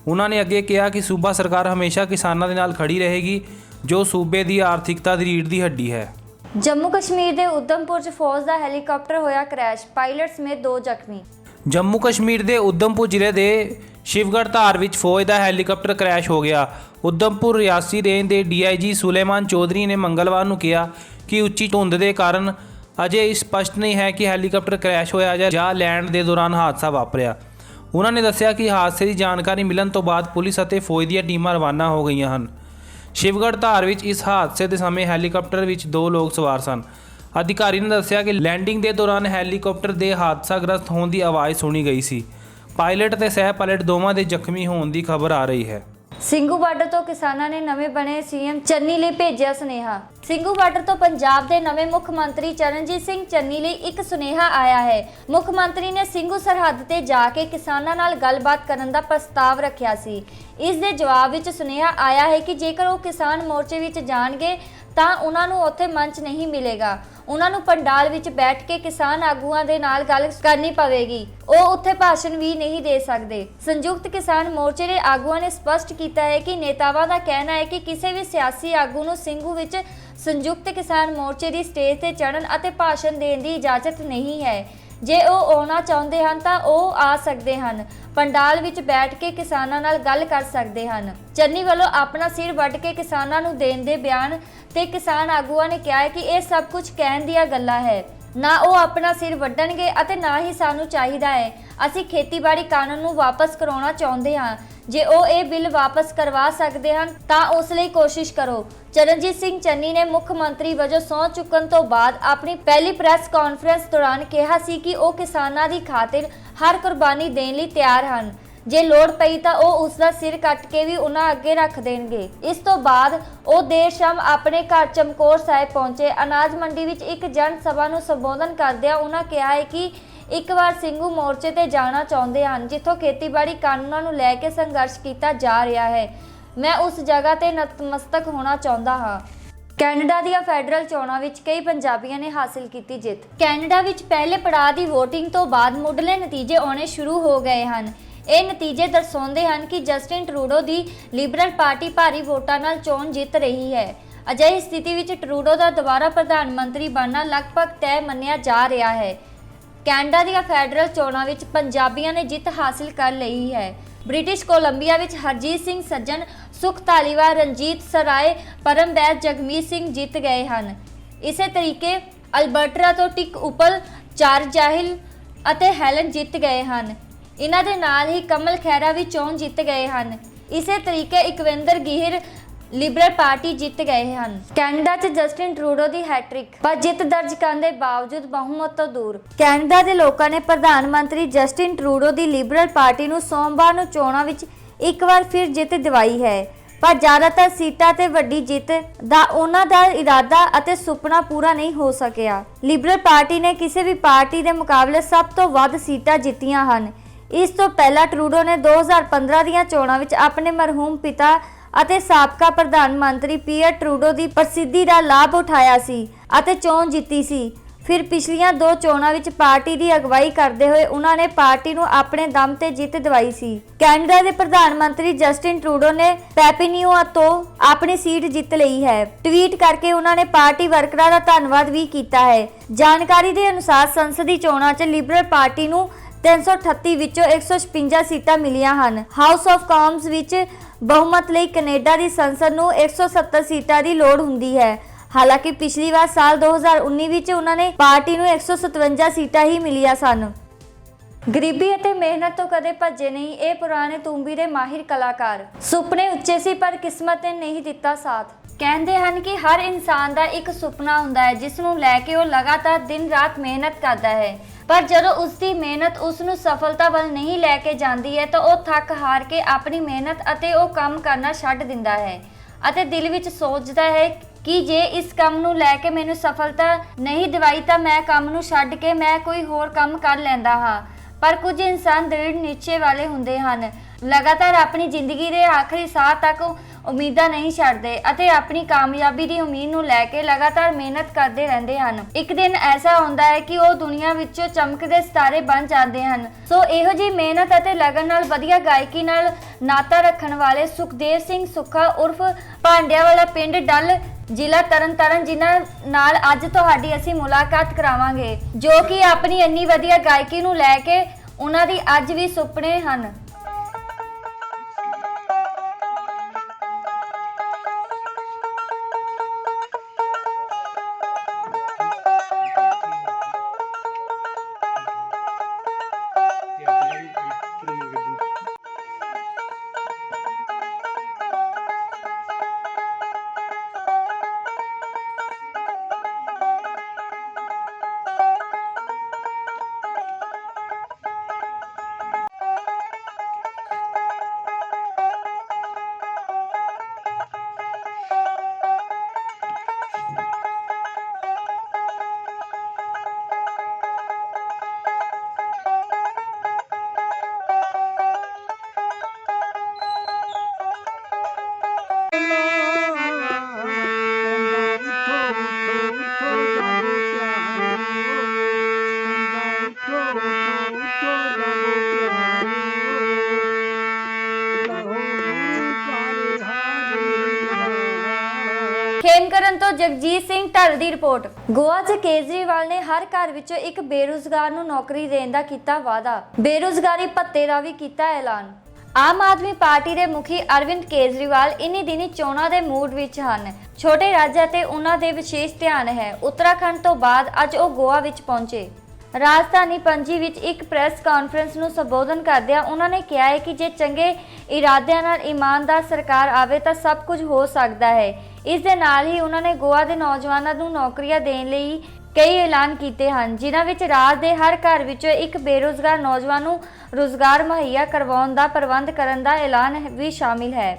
ਉਹਨਾਂ ਨੇ ਅੱਗੇ ਕਿਹਾ ਕਿ ਸੂਬਾ ਸਰਕਾਰ ਹਮੇਸ਼ਾ ਕਿਸਾਨਾਂ ਦੇ ਨਾਲ ਖੜੀ ਰਹੇਗੀ ਜੋ ਸੂਬੇ ਦੀ ਆਰਥਿਕਤਾ ਦੀ ਰੀੜ੍ਹ ਦੀ ਹੱਡੀ ਹੈ। ਜੰਮੂ ਕਸ਼ਮੀਰ ਦੇ ਉਧਮਪੁਰ 'ਚ ਫੌਜ ਦਾ ਹੈਲੀਕਾਪਟਰ ਹੋਇਆ ਕ੍ਰੈਸ਼, ਪਾਇਲਟ ਸਮੇਤ 2 ਜ਼ਖਮੀ। ਜੰਮੂ ਕਸ਼ਮੀਰ ਦੇ ਉਧਮਪੁਰ ਜ਼ਿਲ੍ਹੇ ਦੇ ਸ਼ਿਵਗੜ੍ਹ ਧਾਰ ਵਿੱਚ ਫੌਜ ਦਾ ਹੈਲੀਕਾਪਟਰ ਕ੍ਰੈਸ਼ ਹੋ ਗਿਆ। ਉਧਮਪੁਰ ਰਿਆਸਤੀ ਰੇਂਜ ਦੇ ਡੀਆਈਜੀ ਸੁਲੇਮਾਨ ਚੌਧਰੀ ਨੇ ਮੰਗਲਵਾਰ ਨੂੰ ਕਿਹਾ ਕਿ ਉੱਚੀ ਧੁੰਦ ਦੇ ਕਾਰਨ ਅਜੇ ਸਪਸ਼ਟ ਨਹੀਂ ਹੈ ਕਿ ਹੈਲੀਕਾਪਟਰ ਕ੍ਰੈਸ਼ ਹੋਇਆ ਜਾਂ ਲੈਂਡ ਦੇ ਦੌਰਾਨ ਹਾਦਸਾ ਵਾਪਰਿਆ। ਉਹਨਾਂ ਨੇ ਦੱਸਿਆ ਕਿ ਹਾਦਸੇ ਦੀ ਜਾਣਕਾਰੀ ਮਿਲਣ ਤੋਂ ਬਾਅਦ ਪੁਲਿਸ ਅਤੇ ਫੌਜ ਦੀਆਂ ਟੀਮਾਂ ਰਵਾਨਾ ਹੋ ਗਈਆਂ ਹਨ। ਸ਼ਿਵਗੜ੍ਹ ਧਾਰ ਵਿੱਚ ਇਸ ਹਾਦਸੇ ਦੇ ਸਮੇਂ ਹੈਲੀਕਾਪਟਰ ਵਿੱਚ 2 ਲੋਕ ਸਵਾਰ ਸਨ। ਅਧਿਕਾਰੀ ਨੇ ਦੱਸਿਆ ਕਿ ਲੈਂਡਿੰਗ ਦੇ ਦੌਰਾਨ ਹੈਲੀਕਾਪਟਰ ਦੇ ਹਾਦਸਾਗ੍ਰਸਤ ਹੋਣ ਦੀ ਆਵਾਜ਼ ਸੁਣੀ ਗਈ ਸੀ। ਪਾਇਲਟ ਤੇ ਸਹਿ ਪਾਇਲਟ ਦੋਵਾਂ ਦੇ ਜ਼ਖਮੀ ਹੋਣ ਦੀ ਖਬਰ ਆ ਰਹੀ ਹੈ। ਸਿੰਘੂ ਬਾਰਡਰ ਤੋਂ ਕਿਸਾਨਾਂ ਨੇ ਨਵੇਂ ਬਣੇ ਸੀਐਮ ਚੰਨੀ ਲਈ ਭੇਜਿਆ ਸੁਨੇਹਾ। ਸਿੰਘੂ ਬਾਰਡਰ ਤੋਂ ਪੰਜਾਬ ਦੇ ਨਵੇਂ ਮੁੱਖ ਮੰਤਰੀ ਚਰਨਜੀਤ ਸਿੰਘ ਚੰਨੀ ਲਈ ਇੱਕ ਸੁਨੇਹਾ ਆਇਆ ਹੈ। ਮੁੱਖ ਮੰਤਰੀ ਨੇ ਸਿੰਘੂ ਸਰਹੱਦ ਤੇ ਜਾ ਕੇ ਕਿਸਾਨਾਂ ਨਾਲ ਗੱਲਬਾਤ ਕਰਨ ਦਾ ਪ੍ਰਸਤਾਵ ਰੱਖਿਆ ਸੀ। ਇਸ ਦੇ ਜਵਾਬ ਵਿੱਚ ਸੁਨੇਹਾ ਆਇਆ ਹੈ ਕਿ ਜੇਕਰ ਉਹ ਕਿਸਾਨ ਮੋਰਚੇ ਵਿੱਚ ਜਾਣਗੇ ਤਾਂ ਉਹਨਾਂ ਨੂੰ ਉੱਥੇ ਮੰਚ ਨਹੀਂ ਮਿਲੇਗਾ। ਉਹਨਾਂ ਨੂੰ ਪੰਡਾਲ ਵਿੱਚ ਬੈਠ ਕੇ ਕਿਸਾਨ ਆਗੂਆਂ ਦੇ ਨਾਲ ਗੱਲ ਕਰਨੀ ਪਵੇਗੀ। ਉਹ ਉੱਥੇ ਭਾਸ਼ਣ ਵੀ ਨਹੀਂ ਦੇ ਸਕਦੇ। ਸੰਯੁਕਤ ਕਿਸਾਨ ਮੋਰਚੇ ਦੇ ਆਗੂਆਂ ਨੇ ਸਪਸ਼ਟ ਕੀਤਾ ਹੈ ਕਿ ਨੇਤਾਵਾਂ ਦਾ ਕਹਿਣਾ ਹੈ ਕਿ ਕਿਸੇ ਵੀ ਸਿਆਸੀ ਆਗੂ ਨੂੰ ਸਿੰਘੂ ਵਿੱਚ ਸੰਯੁਕਤ ਕਿਸਾਨ ਮੋਰਚੇ ਦੀ ਸਟੇਜ ਤੇ ਚੜ੍ਹਨ ਅਤੇ ਭਾਸ਼ਣ ਦੇਣ ਦੀ ਇਜਾਜ਼ਤ ਨਹੀਂ ਹੈ। ਜੇ ਉਹ ਆਉਣਾ ਚਾਹੁੰਦੇ ਹਨ ਤਾਂ ਉਹ ਆ ਸਕਦੇ ਹਨ। ਪੰਡਾਲ ਵਿੱਚ ਬੈਠ ਕੇ ਕਿਸਾਨਾਂ ਨਾਲ ਗੱਲ ਕਰ ਸਕਦੇ ਹਨ। ਚੰਨੀ ਵੱਲੋਂ ਆਪਣਾ ਸਿਰ ਵੱਢ ਕੇ ਕਿਸਾਨਾਂ ਨੂੰ ਦੇਣ ਦੇ ਬਿਆਨ ਤੇ ਕਿਸਾਨ ਆਗੂਆਂ ਨੇ ਕਿਹਾ ਹੈ ਕਿ ਇਹ ਸਭ ਕੁਝ ਕਹਿਣ ਦੀਆਂ ਗੱਲਾਂ ਹੈ। ਨਾ ਉਹ ਆਪਣਾ ਸਿਰ ਵੱਢਣਗੇ ਅਤੇ ਨਾ ਹੀ ਸਾਨੂੰ ਚਾਹੀਦਾ ਹੈ। ਅਸੀਂ ਖੇਤੀਬਾੜੀ ਕਾਨੂੰਨ ਨੂੰ ਵਾਪਸ ਕਰਾਉਣਾ ਚਾਹੁੰਦੇ ਹਾਂ। ਜੇ ਉਹ ਇਹ ਬਿੱਲ ਵਾਪਸ ਕਰਵਾ ਸਕਦੇ ਹਨ ਤਾਂ ਉਸ ਲਈ ਕੋਸ਼ਿਸ਼ ਕਰੋ। ਚਰਨਜੀਤ ਸਿੰਘ ਚੰਨੀ ਨੇ ਮੁੱਖ ਮੰਤਰੀ ਵਜੋਂ ਸਹੁੰ ਚੁੱਕਣ ਤੋਂ ਬਾਅਦ ਆਪਣੀ ਪਹਿਲੀ ਪ੍ਰੈਸ ਕਾਨਫਰੰਸ ਦੌਰਾਨ ਕਿਹਾ ਸੀ ਕਿ ਉਹ ਕਿਸਾਨਾਂ ਦੀ ਖਾਤਰ ਹਰ ਕੁਰਬਾਨੀ ਦੇਣ ਲਈ ਤਿਆਰ ਹਨ। ਜੇ ਲੋੜ ਪਈ ਤਾਂ ਉਹ ਉਸ ਦਾ ਸਿਰ ਕੱਟ ਕੇ ਵੀ ਉਹਨਾਂ ਅੱਗੇ ਰੱਖ ਦੇਣਗੇ। ਇਸ ਤੋਂ ਬਾਅਦ ਉਹ ਦੇਰ ਸ਼ਾਮ ਆਪਣੇ ਘਰ ਚਮਕੌਰ ਸਾਹਿਬ ਪਹੁੰਚੇ। ਅਨਾਜ ਮੰਡੀ ਵਿੱਚ ਇੱਕ ਜਨ ਸਭਾ ਨੂੰ ਸੰਬੋਧਨ ਕਰਦਿਆਂ ਉਹਨਾਂ ਕਿਹਾ ਹੈ ਕਿ ਇੱਕ ਵਾਰ ਸਿੰਘੂ ਮੋਰਚੇ ਤੇ ਜਾਣਾ ਚਾਹੁੰਦੇ ਹਨ ਜਿੱਥੋਂ ਖੇਤੀਬਾੜੀ ਕਾਨੂੰਨਾਂ ਨੂੰ ਲੈ ਕੇ ਸੰਘਰਸ਼ ਕੀਤਾ ਜਾ ਰਿਹਾ ਹੈ। ਮੈਂ ਉਸ ਜਗ੍ਹਾ ਤੇ ਨਤਮਸਤਕ ਹੋਣਾ ਚਾਹੁੰਦਾ ਹਾਂ। ਕੈਨੇਡਾ ਦੀਆਂ ਫੈਡਰਲ ਚੋਣਾਂ ਵਿੱਚ ਕਈ ਪੰਜਾਬੀਆਂ ਨੇ ਹਾਸਿਲ ਕੀਤੀ ਜਿੱਤ। ਕੈਨੇਡਾ ਵਿੱਚ ਪਹਿਲੇ ਪੜਾਅ ਦੀ VOTING ਤੋਂ ਬਾਅਦ ਮੁੱਢਲੇ ਨਤੀਜੇ ਆਉਣੇ ਸ਼ੁਰੂ ਹੋ ਗਏ ਹਨ। ਇਹ ਨਤੀਜੇ ਦਰਸਾਉਂਦੇ ਹਨ ਕਿ ਜਸਟਿਨ ਟਰੂਡੋ ਦੀ ਲਿਬਰਲ ਪਾਰਟੀ ਭਾਰੀ ਵੋਟਾਂ ਨਾਲ ਚੋਣ ਜਿੱਤ ਰਹੀ ਹੈ। ਅਜਿਹੀ ਸਥਿਤੀ ਵਿੱਚ ਟਰੂਡੋ ਦਾ ਦੁਬਾਰਾ ਪ੍ਰਧਾਨ ਮੰਤਰੀ ਬਣਨਾ ਲਗਭਗ ਤੈਅ ਮੰਨਿਆ ਜਾ ਰਿਹਾ ਹੈ। ਕੈਨੇਡਾ ਦੀਆਂ ਫੈਡਰਲ ਚੋਣਾਂ ਵਿੱਚ ਪੰਜਾਬੀਆਂ ਨੇ ਜਿੱਤ ਹਾਸਿਲ ਕਰ ਲਈ ਹੈ। ਬ੍ਰਿਟਿਸ਼ ਕੋਲੰਬੀਆ ਵਿੱਚ ਹਰਜੀਤ ਸਿੰਘ ਸੱਜਣ, ਸੁਖ ਧਾਲੀਵਾਲ, ਰਣਜੀਤ ਸਰਾਏ, ਪਰਮਵੈਦ, ਜਗਮੀਤ ਸਿੰਘ ਜਿੱਤ ਗਏ ਹਨ। ਇਸੇ ਤਰੀਕੇ ਅਲਬਰਟਾ ਤੋਂ ਟਿਕ ਉਪਲ, ਚਾਰਜ ਜਾਹਿਲ ਅਤੇ ਹੈਲਨ ਜਿੱਤ ਗਏ ਹਨ। ਇਹਨਾਂ ਦੇ ਨਾਲ ਹੀ ਕਮਲ ਖੈਰਾ ਵੀ ਚੋਣ ਜਿੱਤ ਗਏ ਹਨ। ਇਸੇ ਤਰੀਕੇ ਇਕਵਿੰਦਰ ਗਿਹਿਰ ਲਿਬਰਲ ਪਾਰਟੀ ਜਿੱਤ ਗਏ ਹਨ। ਕੈਨੇਡਾ 'ਚ ਜਸਟਿਨ ਟਰੂਡੋ ਦੀ ਹੈਟ੍ਰਿਕ, ਪਰ ਜਿੱਤ ਦਰਜ ਕਰਨ ਦੇ ਬਾਵਜੂਦ ਬਹੁਮਤ ਤੋਂ ਦੂਰ। ਕੈਨੇਡਾ ਦੇ ਲੋਕਾਂ ਨੇ ਪ੍ਰਧਾਨ ਮੰਤਰੀ ਜਸਟਿਨ ਟਰੂਡੋ ਦੀ ਲਿਬਰਲ ਪਾਰਟੀ ਨੂੰ ਸੋਮਵਾਰ ਨੂੰ ਚੋਣਾਂ ਵਿੱਚ ਇੱਕ ਵਾਰ ਫਿਰ ਜਿੱਤ ਦਿਵਾਈ ਹੈ, ਪਰ ਜ਼ਿਆਦਾਤਰ ਸੀਟਾਂ ਤੇ ਵੱਡੀ ਜਿੱਤ ਦਾ ਉਹਨਾਂ ਦਾ ਇਰਾਦਾ ਅਤੇ ਸੁਪਨਾ ਪੂਰਾ ਨਹੀਂ ਹੋ ਸਕਿਆ। ਲਿਬਰਲ ਪਾਰਟੀ ਨੇ ਕਿਸੇ ਵੀ ਪਾਰਟੀ ਦੇ ਮੁਕਾਬਲੇ ਸਭ ਤੋਂ ਵੱਧ ਸੀਟਾਂ ਜਿੱਤੀਆਂ ਹਨ। ਇਸ ਤੋਂ ਪਹਿਲਾਂ ਟਰੂਡੋ ਨੇ 2015 ਦੀਆਂ ਚੋਣਾਂ ਵਿੱਚ ਆਪਣੇ ਮਰਹੂਮ ਪਿਤਾ ਅਤੇ ਸਾਬਕਾ ਪ੍ਰਧਾਨ ਮੰਤਰੀ ਪੀਅਰ ਟਰੂਡੋ ਦੀ ਪ੍ਰਸਿੱਧੀ ਦਾ ਲਾਭ ਉਠਾਇਆ ਸੀ ਅਤੇ ਚੋਣ ਜਿੱਤੀ ਸੀ। ਫਿਰ ਪਿਛਲੀਆਂ 2 ਚੋਣਾਂ ਵਿੱਚ ਪਾਰਟੀ ਦੀ ਅਗਵਾਈ ਕਰਦੇ ਹੋਏ ਉਹਨਾਂ ਨੇ ਪਾਰਟੀ ਨੂੰ ਆਪਣੇ ਦਮ ਤੇ ਜਿੱਤ ਦਿਵਾਈ ਸੀ। ਕੈਨੇਡਾ ਦੇ ਪ੍ਰਧਾਨ ਮੰਤਰੀ ਜਸਟਿਨ ਟਰੂਡੋ ਨੇ ਪੈਪੀਨਿਊਆ ਤੋਂ ਆਪਣੀ ਸੀਟ ਜਿੱਤ ਲਈ ਹੈ। ਟਵੀਟ ਕਰਕੇ ਉਹਨਾਂ ਨੇ ਪਾਰਟੀ ਵਰਕਰਾਂ ਦਾ ਧੰਨਵਾਦ ਵੀ ਕੀਤਾ ਹੈ। ਜਾਣਕਾਰੀ ਦੇ ਅਨੁਸਾਰ ਸੰਸਦੀ ਚੋਣਾਂ 'ਚ ਲਿਬਰਲ ਪਾਰਟੀ ਨੂੰ 338 ਵਿੱਚੋਂ 156 ਸੀਟਾਂ ਮਿਲੀਆਂ ਹਨ। ਹਾਊਸ ਆਫ ਕਾਮਨਸ ਵਿੱਚ ਬਹੁਮਤ ਲਈ ਕੈਨੇਡਾ ਦੀ ਸੰਸਦ ਨੂੰ 170 ਸੀਟਾਂ ਦੀ ਲੋੜ ਹੁੰਦੀ ਹੈ। ਹਾਲਾਂਕਿ ਪਿਛਲੀ ਵਾਰ ਸਾਲ 2019 ਵਿੱਚ ਉਹਨਾਂ ਨੇ ਪਾਰਟੀ ਨੂੰ 157 ਸੀਟਾਂ ਹੀ ਮਿਲੀਆਂ ਸਨ। ਗਰੀਬੀ ਅਤੇ ਮਿਹਨਤ ਤੋਂ ਕਦੇ ਭੱਜੇ ਨਹੀਂ ਇਹ ਪੁਰਾਣੇ ਤੂੰਬੀ ਦੇ ਮਾਹਿਰ ਕਲਾਕਾਰ। ਸੁਪਨੇ ਉੱਚੇ ਸੀ ਪਰ ਕਿਸਮਤ ਨੇ ਨਹੀਂ ਦਿੱਤਾ ਸਾਥ। ਕਹਿੰਦੇ ਹਨ ਕਿ ਹਰ ਇਨਸਾਨ ਦਾ ਇੱਕ ਸੁਪਨਾ ਹੁੰਦਾ ਹੈ ਜਿਸ ਨੂੰ ਲੈ ਕੇ ਉਹ ਲਗਾਤਾਰ ਦਿਨ ਰਾਤ ਮਿਹਨਤ ਕਰਦਾ ਹੈ, ਪਰ ਜਦੋਂ ਉਸ ਦੀ ਮਿਹਨਤ ਉਸ ਨੂੰ ਸਫਲਤਾ ਵੱਲ ਨਹੀਂ ਲੈ ਕੇ ਜਾਂਦੀ ਹੈ ਤਾਂ ਉਹ ਥੱਕ ਹਾਰ ਕੇ ਆਪਣੀ ਮਿਹਨਤ ਅਤੇ ਉਹ ਕੰਮ ਕਰਨਾ ਛੱਡ ਦਿੰਦਾ ਹੈ ਅਤੇ ਦਿਲ ਵਿੱਚ ਸੋਚਦਾ ਹੈ ਕਿ ਜੇ ਇਸ ਕੰਮ ਨੂੰ ਲੈ ਕੇ ਮੈਨੂੰ ਸਫਲਤਾ ਨਹੀਂ ਦਿਵਾਈ ਤਾਂ ਮੈਂ ਕੰਮ ਨੂੰ ਛੱਡ ਕੇ ਮੈਂ ਕੋਈ ਹੋਰ ਕੰਮ ਕਰ ਲੈਂਦਾ ਹਾਂ। ਪਰ ਕੁਝ ਇਨਸਾਨ ਦ੍ਰਿੜ ਨਿਸ਼ਚੇ ਵਾਲੇ ਹੁੰਦੇ ਹਨ, ਲਗਾਤਾਰ ਆਪਣੀ ਜ਼ਿੰਦਗੀ ਦੇ ਆਖਰੀ ਸਾਹ ਤੱਕ ਉਮੀਦਾਂ ਨਹੀਂ ਛੱਡਦੇ ਅਤੇ ਆਪਣੀ ਕਾਮਯਾਬੀ ਦੀ ਉਮੀਦ ਨੂੰ ਲੈ ਕੇ ਲਗਾਤਾਰ ਮਿਹਨਤ ਕਰਦੇ ਰਹਿੰਦੇ ਹਨ। ਇੱਕ ਦਿਨ ਐਸਾ ਹੁੰਦਾ ਹੈ ਕਿ ਉਹ ਦੁਨੀਆ ਵਿੱਚੋਂ ਚਮਕਦੇ ਸਿਤਾਰੇ ਬਣ ਜਾਂਦੇ ਹਨ। ਸੋ ਇਹੋ ਜਿਹੀ ਮਿਹਨਤ ਅਤੇ ਲਗਨ ਨਾਲ ਵਧੀਆ ਗਾਇਕੀ ਨਾਲ ਨਾਤਾ ਰੱਖਣ ਵਾਲੇ ਸੁਖਦੇਵ ਸਿੰਘ ਸੁੱਖਾ ਉਰਫ ਭਾਂਡਿਆਂ ਵਾਲਾ ਪਿੰਡ ਡੱਲ ਜ਼ਿਲ੍ਹਾ ਤਰਨਤਾਰਨ ਜਿਨ੍ਹਾਂ ਨਾਲ ਅੱਜ ਤੁਹਾਡੀ ਅਸੀਂ ਮੁਲਾਕਾਤ ਕਰਾਵਾਂਗੇ, ਜੋ ਕਿ ਆਪਣੀ ਇੰਨੀ ਵਧੀਆ ਗਾਇਕੀ ਨੂੰ ਲੈ ਕੇ ਉਹਨਾਂ ਦੀ ਅੱਜ ਵੀ ਸੁਪਨੇ ਹਨ। ਖੇਮਕਰਨ ਤੋਂ ਜਗਜੀਤ ਸਿੰਘ ਢੱਲ ਦੀ ਰਿਪੋਰਟ। ਗੋਆ 'ਚ ਕੇਜਰੀਵਾਲ ਨੇ ਹਰ ਘਰ ਵਿੱਚੋਂ ਇੱਕ ਬੇਰੁਜ਼ਗਾਰ ਨੂੰ ਨੌਕਰੀ ਦੇਣ ਦਾ ਕੀਤਾ ਵਾਅਦਾ। ਬੇਰੁਜ਼ਗਾਰੀ ਭੱਤੇ ਦਾ ਵੀ ਕੀਤਾ ਐਲਾਨ। ਆਮ ਆਦਮੀ ਪਾਰਟੀ ਦੇ ਮੁਖੀ ਅਰਵਿੰਦ ਕੇਜਰੀਵਾਲ ਇਨੀ ਦਿਨੀ ਚੋਣਾਂ ਦੇ ਮੂਡ ਵਿੱਚ ਹਨ। ਛੋਟੇ ਰਾਜਾਂ ਤੇ ਉਹਨਾਂ ਦੇ ਵਿਸ਼ੇਸ਼ ਧਿਆਨ ਹੈ। ਉੱਤਰਾਖੰਡ ਤੋਂ ਬਾਅਦ ਅੱਜ ਉਹ ਗੋਆ ਵਿੱਚ ਪਹੁੰਚੇ। ਰਾਜਧਾਨੀ ਪਣਜੀ ਵਿੱਚ ਇੱਕ ਪ੍ਰੈਸ ਕਾਨਫਰੰਸ ਨੂੰ ਸੰਬੋਧਨ ਕਰਦਿਆਂ ਉਹਨਾਂ ਨੇ ਕਿਹਾ ਹੈ ਕਿ ਜੇ ਚੰਗੇ ਇਰਾਦਿਆਂ ਨਾਲ ਇਮਾਨਦਾਰ ਸਰਕਾਰ ਆਵੇ ਤਾਂ ਸਭ ਕੁਝ ਹੋ ਸਕਦਾ ਹੈ। ਇਸ ਦੇ ਨਾਲ ਹੀ ਉਹਨਾਂ ਨੇ ਗੋਆ ਦੇ ਨੌਜਵਾਨਾਂ ਨੂੰ ਨੌਕਰੀਆਂ ਦੇਣ ਲਈ ਕਈ ਐਲਾਨ ਕੀਤੇ ਹਨ, ਜਿਨ੍ਹਾਂ ਵਿੱਚ ਰਾਜ ਦੇ ਹਰ ਘਰ ਵਿੱਚੋਂ ਇੱਕ ਬੇਰੁਜ਼ਗਾਰ ਨੌਜਵਾਨ ਨੂੰ ਰੁਜ਼ਗਾਰ ਮੁਹੱਈਆ ਕਰਵਾਉਣ ਦਾ ਪ੍ਰਬੰਧ ਕਰਨ ਦਾ ਐਲਾਨ ਵੀ ਸ਼ਾਮਿਲ ਹੈ।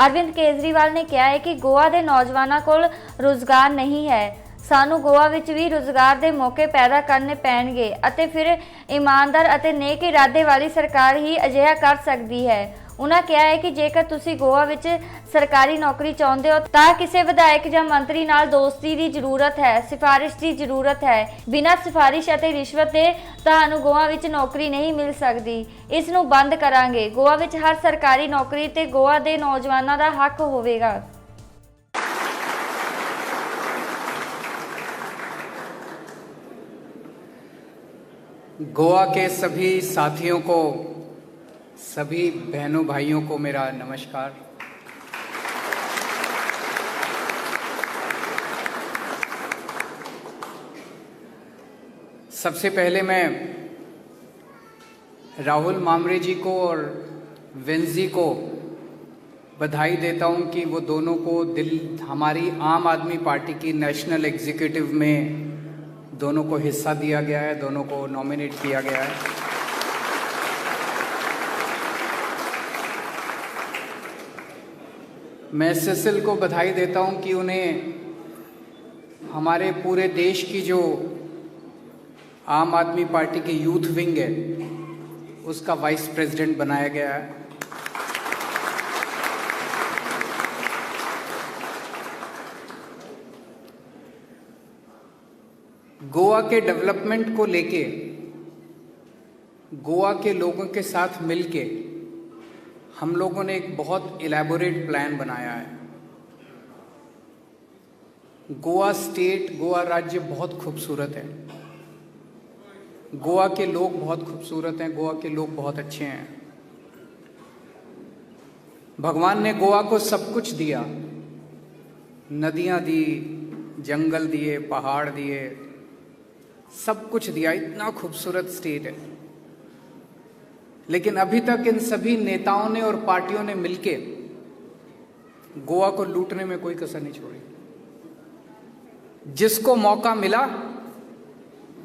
ਅਰਵਿੰਦ ਕੇਜਰੀਵਾਲ ਨੇ ਕਿਹਾ ਹੈ ਕਿ ਗੋਆ ਦੇ ਨੌਜਵਾਨਾਂ ਕੋਲ ਰੁਜ਼ਗਾਰ ਨਹੀਂ ਹੈ। ਸਾਨੂੰ ਗੋਆ ਵਿੱਚ ਵੀ ਰੁਜ਼ਗਾਰ ਦੇ ਮੌਕੇ ਪੈਦਾ ਕਰਨੇ ਪੈਣਗੇ ਅਤੇ ਫਿਰ ਇਮਾਨਦਾਰ ਅਤੇ ਨੇਕ ਇਰਾਦੇ ਵਾਲੀ ਸਰਕਾਰ ਹੀ ਅਜਿਹਾ ਕਰ ਸਕਦੀ ਹੈ। ਉਹਨਾਂ ਕਿਹਾ ਹੈ ਕਿ ਜੇਕਰ ਤੁਸੀਂ ਗੋਆ ਵਿੱਚ ਸਰਕਾਰੀ ਨੌਕਰੀ ਚਾਹੁੰਦੇ ਹੋ ਤਾਂ ਕਿਸੇ ਵਿਧਾਇਕ ਜਾਂ ਮੰਤਰੀ ਨਾਲ ਦੋਸਤੀ ਦੀ ਜ਼ਰੂਰਤ ਹੈ, ਸਿਫਾਰਿਸ਼ ਦੀ ਜ਼ਰੂਰਤ ਹੈ। ਬਿਨਾਂ ਸਿਫਾਰਿਸ਼ ਅਤੇ ਰਿਸ਼ਵਤ ਦੇ ਤੁਹਾਨੂੰ ਗੋਆ ਵਿੱਚ ਨੌਕਰੀ ਨਹੀਂ ਮਿਲ ਸਕਦੀ। ਇਸ ਨੂੰ ਬੰਦ ਕਰਾਂਗੇ। ਗੋਆ ਵਿੱਚ ਹਰ ਸਰਕਾਰੀ ਨੌਕਰੀ ਤੇ ਗੋਆ ਦੇ ਨੌਜਵਾਨਾਂ ਦਾ ਹੱਕ ਹੋਵੇਗਾ। गोवा के सभी साथियों को सभी बहनों भाइयों को मेरा नमस्कार। सबसे पहले मैं राहुल मामरे जी को और वेंजी को बधाई देता हूं कि वो दोनों को हमारी आम आदमी पार्टी की नेशनल एग्जीक्यूटिव में दोनों को हिस्सा दिया गया है, दोनों को नॉमिनेट किया गया है। मैं सिसिल को बधाई देता हूं कि उन्हें हमारे पूरे देश की जो आम आदमी पार्टी की यूथ विंग है उसका वाइस प्रेसिडेंट बनाया गया है। गोवा के डेवलपमेंट को लेके गोवा के लोगों के साथ मिलके हम लोगों ने एक बहुत इलैबोरेट प्लान बनाया है। गोवा स्टेट, गोवा राज्य बहुत खूबसूरत है, गोवा के लोग बहुत खूबसूरत हैं, गोवा के लोग बहुत अच्छे हैं। भगवान ने गोवा को सब कुछ दिया, नदियां दी, जंगल दिए, पहाड़ दिए, सब कुछ दिया, इतना खूबसूरत स्टेट है। लेकिन अभी तक इन सभी नेताओं ने और पार्टियों ने मिलके गोवा को लूटने में कोई कसर नहीं छोड़ी। जिसको मौका मिला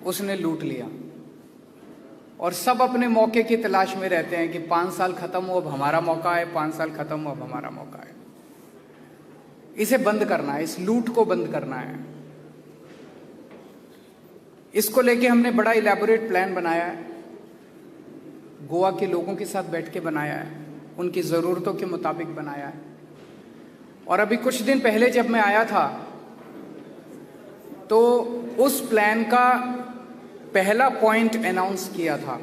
उसने लूट लिया और सब अपने मौके की तलाश में रहते हैं कि 5 साल खत्म हो, अब हमारा मौका है, 5 साल खत्म हो, अब हमारा मौका है। इसे बंद करना है, इस लूट को बंद करना है। इसको लेके हमने बड़ा इलैबोरेट प्लान बनाया है, गोवा के लोगों के साथ बैठ के बनाया है, उनकी ज़रूरतों के मुताबिक बनाया है। और अभी कुछ दिन पहले जब मैं आया था तो उस प्लान का पहला पॉइंट अनाउंस किया था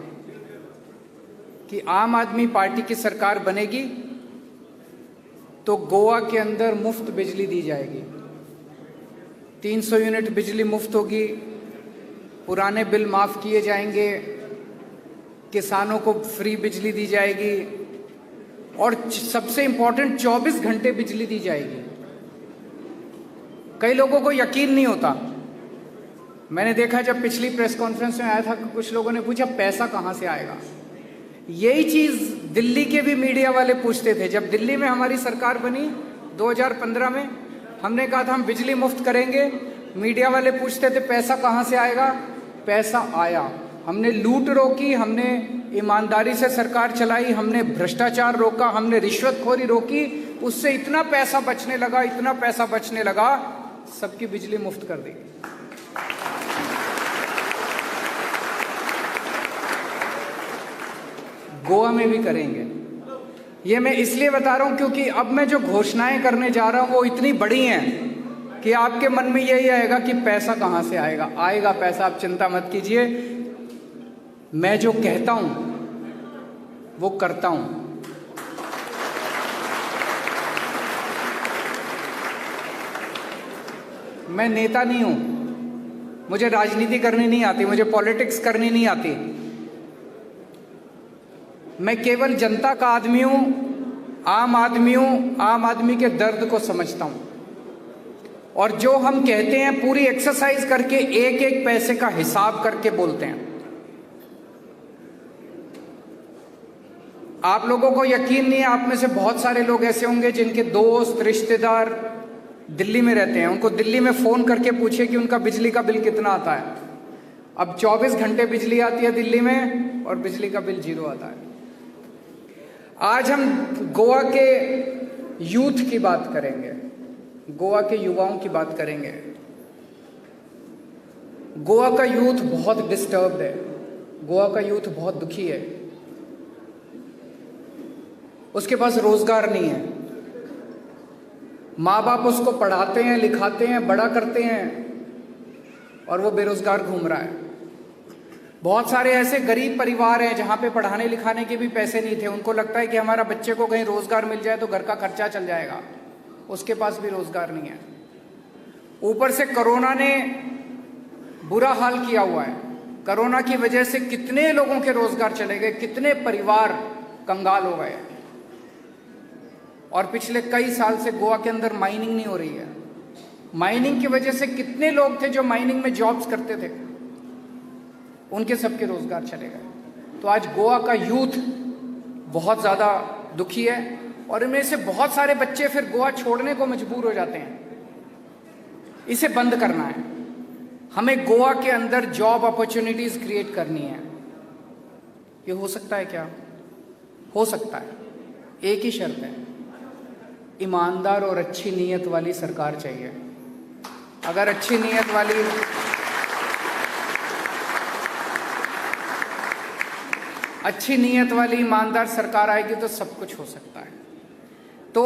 कि आम आदमी पार्टी की सरकार बनेगी तो गोवा के अंदर मुफ्त बिजली दी जाएगी, 300 यूनिट बिजली मुफ्त होगी, पुराने बिल माफ किए जाएंगे, किसानों को फ्री बिजली दी जाएगी और सबसे इंपॉर्टेंट 24 घंटे बिजली दी जाएगी। कई लोगों को यकीन नहीं होता। मैंने देखा जब पिछली प्रेस कॉन्फ्रेंस में आया था कुछ लोगों ने पूछा पैसा कहां से आएगा। यही चीज दिल्ली के भी मीडिया वाले पूछते थे। जब दिल्ली में हमारी सरकार बनी 2015 में, हमने कहा था हम बिजली मुफ्त करेंगे, मीडिया वाले पूछते थे पैसा कहां से आएगा। पैसा आया। हमने लूट रोकी, हमने ईमानदारी से सरकार चलाई, हमने भ्रष्टाचार रोका, हमने रिश्वतखोरी रोकी, उससे इतना पैसा बचने लगा, इतना पैसा बचने लगा, सबकी बिजली मुफ्त कर दी। गोवा में भी करेंगे। ये मैं इसलिए बता रहा हूं क्योंकि अब मैं जो घोषणाएं करने जा रहा हूं वो इतनी बड़ी हैं कि आपके मन में यही आएगा कि पैसा कहां से आएगा। आएगा पैसा, आप चिंता मत कीजिए। मैं जो कहता हूं वो करता हूं। मैं नेता नहीं हूं, मुझे राजनीति करनी नहीं आती, मुझे पॉलिटिक्स करनी नहीं आती। मैं केवल जनता का आदमी हूं, आम आदमी हूं, आम आदमी के दर्द को समझता हूं और जो हम कहते हैं पूरी एक्सरसाइज करके एक एक पैसे का हिसाब करके बोलते हैं। आप लोगों को यकीन नहीं है, आप में से बहुत सारे लोग ऐसे होंगे जिनके दोस्त रिश्तेदार दिल्ली में रहते हैं। उनको दिल्ली में फोन करके पूछे कि उनका बिजली का बिल कितना आता है। अब 24 घंटे बिजली आती है दिल्ली में और बिजली का बिल 0 आता है। आज हम गोवा के यूथ की बात करेंगे, गोवा के युवाओं की बात करेंगे। गोवा का यूथ बहुत डिस्टर्ब्ड है, गोवा का यूथ बहुत दुखी है। उसके पास रोजगार नहीं है, माँ बाप उसको पढ़ाते हैं, लिखाते हैं, बड़ा करते हैं और वो बेरोजगार घूम रहा है। बहुत सारे ऐसे गरीब परिवार हैं जहाँ पे पढ़ाने लिखाने के भी पैसे नहीं थे। उनको लगता है कि हमारा बच्चे को कहीं रोजगार मिल जाए तो घर का खर्चा चल जाएगा, उसके पास भी रोजगार नहीं है। ऊपर से कोरोना ने बुरा हाल किया हुआ है। कोरोना की वजह से कितने लोगों के रोजगार चले गए, कितने परिवार कंगाल हो गए हैं। और पिछले कई साल से गोवा के अंदर माइनिंग नहीं हो रही है। माइनिंग की वजह से कितने लोग थे जो माइनिंग में जॉब्स करते थे, उनके सबके रोजगार चले गए। तो आज गोवा का यूथ बहुत ज़्यादा दुखी है और इनमें से बहुत सारे बच्चे फिर गोवा छोड़ने को मजबूर हो जाते हैं। इसे बंद करना है। हमें गोवा के अंदर जॉब अपॉर्चुनिटीज क्रिएट करनी है। ये हो सकता है क्या? हो सकता है। एक ही शर्त है, ईमानदार और अच्छी नीयत वाली सरकार चाहिए। अगर अच्छी नीयत वाली ईमानदार सरकार आएगी तो सब कुछ हो सकता है। तो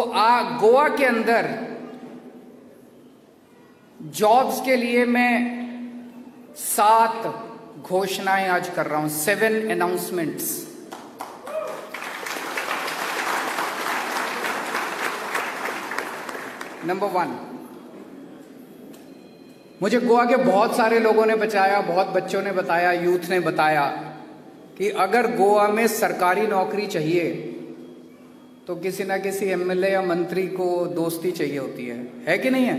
गोवा के अंदर जॉब्स के लिए मैं 7 घोषणाएं आज कर रहा हूं, 7 अनाउंसमेंट्स। नंबर 1, मुझे गोवा के बहुत सारे लोगों ने बताया, बहुत बच्चों ने बताया, यूथ ने बताया कि अगर गोवा में सरकारी नौकरी चाहिए तो किसी ना किसी एमएलए या मंत्री को दोस्ती चाहिए होती है कि नहीं है?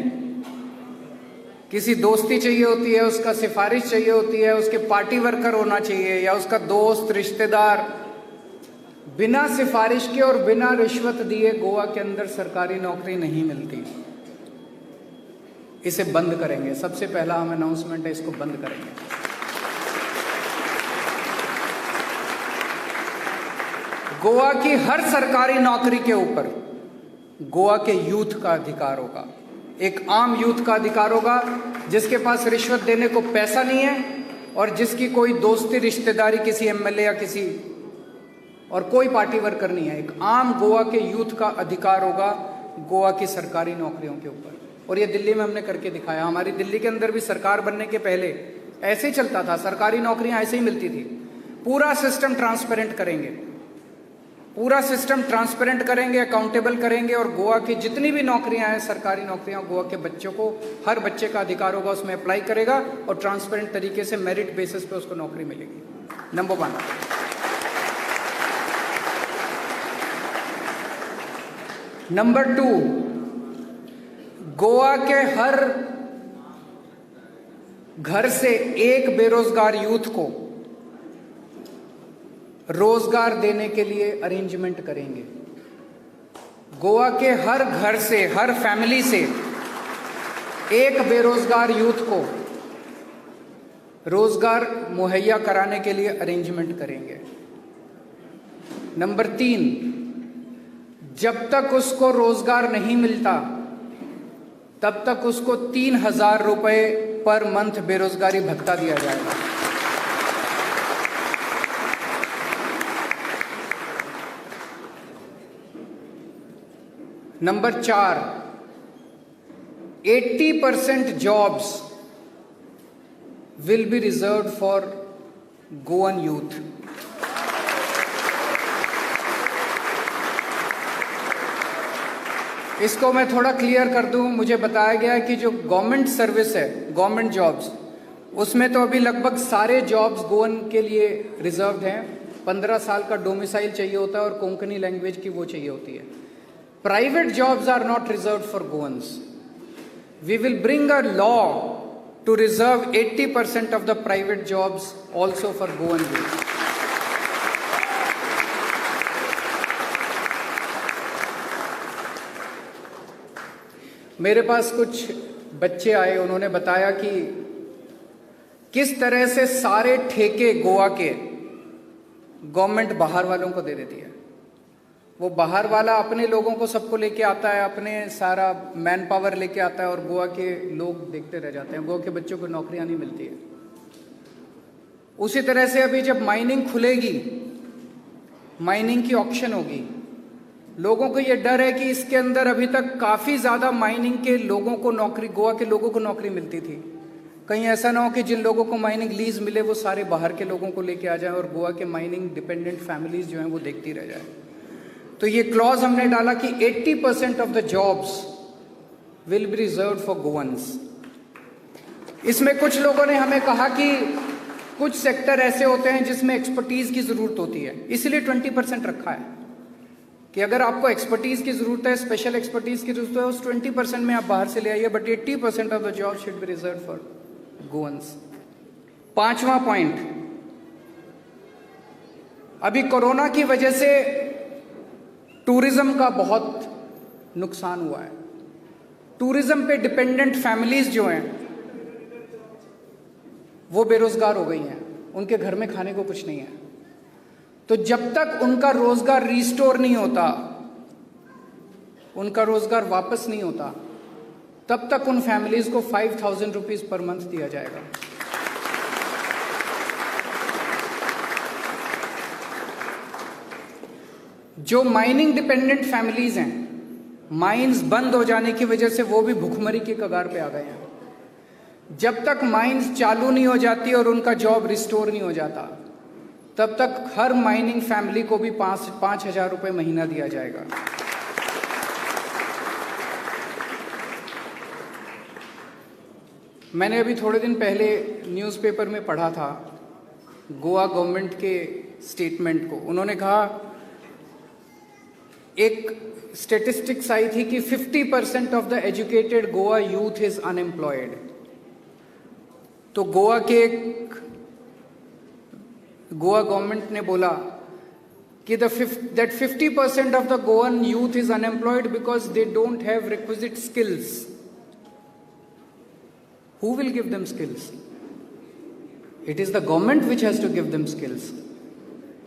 किसी दोस्ती चाहिए होती है, उसका सिफारिश चाहिए होती है, उसके पार्टी वर्कर होना चाहिए या उसका दोस्त रिश्तेदार। बिना सिफारिश के और बिना रिश्वत दिए गोवा के अंदर सरकारी नौकरी नहीं मिलती। इसे बंद करेंगे। सबसे पहला हम अनाउंसमेंट है, इसको बंद करेंगे। गोवा की हर सरकारी नौकरी के ऊपर गोवा के यूथ का अधिकार होगा। एक आम यूथ का अधिकार होगा जिसके पास रिश्वत देने को पैसा नहीं है और जिसकी कोई दोस्ती रिश्तेदारी किसी एमएलए या किसी और कोई पार्टी वर्कर नहीं है। एक आम गोवा के यूथ का अधिकार होगा गोवा की सरकारी नौकरियों के ऊपर। और ये दिल्ली में हमने करके दिखाया। हमारी दिल्ली के अंदर भी सरकार बनने के पहले ऐसे ही चलता था, सरकारी नौकरियां ऐसे ही मिलती थी। पूरा सिस्टम ट्रांसपेरेंट करेंगे, पूरा सिस्टम ट्रांसपेरेंट करेंगे, अकाउंटेबल करेंगे और गोवा की जितनी भी नौकरियां हैं, सरकारी नौकरियां, गोवा के बच्चों को, हर बच्चे का अधिकार होगा, उसमें अप्लाई करेगा और ट्रांसपेरेंट तरीके से मेरिट बेसिस पे उसको नौकरी मिलेगी। नंबर 1। नंबर 2, गोवा के हर घर से एक बेरोजगार यूथ को रोजगार देने के लिए अरेंजमेंट करेंगे। गोवा के हर घर से, हर फैमिली से एक बेरोजगार यूथ को रोजगार मुहैया कराने के लिए अरेंजमेंट करेंगे। नंबर 3, जब तक उसको रोजगार नहीं मिलता तब तक उसको 3,000 रुपए पर मंथ बेरोजगारी भत्ता दिया जाएगा। Number 4, 80% jobs will be reserved for Goan youth. इसको मैं थोड़ा क्लियर कर दूं। मुझे बताया गया है कि जो गवर्नमेंट सर्विस है, गवर्नमेंट जॉब्स, उसमें तो अभी लगभग सारे जॉब्स गोवन के लिए रिजर्व्ड हैं। 15 साल का डोमिसाइल चाहिए होता है और कोंकणी लैंग्वेज की वो चाहिए होती है। Private jobs are not reserved for Goans. We will bring a law to reserve 80% of the private jobs also for Goan youth. मेरे पास कुछ बच्चे आए, उन्होंने बताया कि किस तरह से सारे ठेके गोवा के गवर्नमेंट बाहर वालों को दे देती है। वो बाहर वाला अपने लोगों को सबको लेके आता है, अपने सारा मैन पावर लेके आता है और गोवा के लोग देखते रह जाते हैं। गोवा के बच्चों को नौकरियां नहीं मिलती है। उसी तरह से अभी जब माइनिंग खुलेगी, माइनिंग की ऑक्शन होगी, लोगों को ये डर है कि इसके अंदर अभी तक काफ़ी ज़्यादा माइनिंग के लोगों को नौकरी, गोवा के लोगों को नौकरी मिलती थी। कहीं ऐसा ना हो कि जिन लोगों को माइनिंग लीज मिले वो सारे बाहर के लोगों को लेके आ जाएं और गोवा के माइनिंग डिपेंडेंट फैमिलीज जो हैं वो देखती रह जाए। तो ये क्लॉज हमने डाला कि 80% of the jobs will be reserved for गोवंस। इसमें कुछ लोगों ने हमें कहा कि कुछ सेक्टर ऐसे होते हैं जिसमें एक्सपर्टीज की जरूरत होती है, इसलिए 20% रखा है कि अगर आपको एक्सपर्टीज की जरूरत है, स्पेशल एक्सपर्टीज की जरूरत है, उस 20% में आप बाहर से ले आइए, but 80% of the job should be reserve for Goans. 5वां पॉइंट, अभी कोरोना की वजह से टूरिज्म का बहुत नुकसान हुआ है। टूरिज्म पे डिपेंडेंट फैमिलीज जो हैं वो बेरोजगार हो गई हैं, उनके घर में खाने को कुछ नहीं है। तो जब तक उनका रोजगार रिस्टोर नहीं होता, उनका रोजगार वापस नहीं होता, तब तक उन फैमिलीज को 5,000 रुपीज पर मंथ दिया जाएगा। जो माइनिंग डिपेंडेंट फैमिलीज हैं, माइंस बंद हो जाने की वजह से वो भी भुखमरी की कगार पे आ गए हैं। जब तक माइंस चालू नहीं हो जाती और उनका जॉब रिस्टोर नहीं हो जाता, तब तक हर माइनिंग फैमिली को भी 5,000 रुपये महीना दिया जाएगा। मैंने अभी थोड़े दिन पहले न्यूज़पेपर में पढ़ा था गोवा गवर्नमेंट के स्टेटमेंट को। उन्होंने कहा, एक स्टेटिस्टिक्स आई थी कि 50% of the educated Goa youth is unemployed. तो गोवा गवर्नमेंट ने बोला कि that 50% of the Goan youth is unemployed because they don't have requisite skills. Who will give them skills? It is the government which has to give them skills.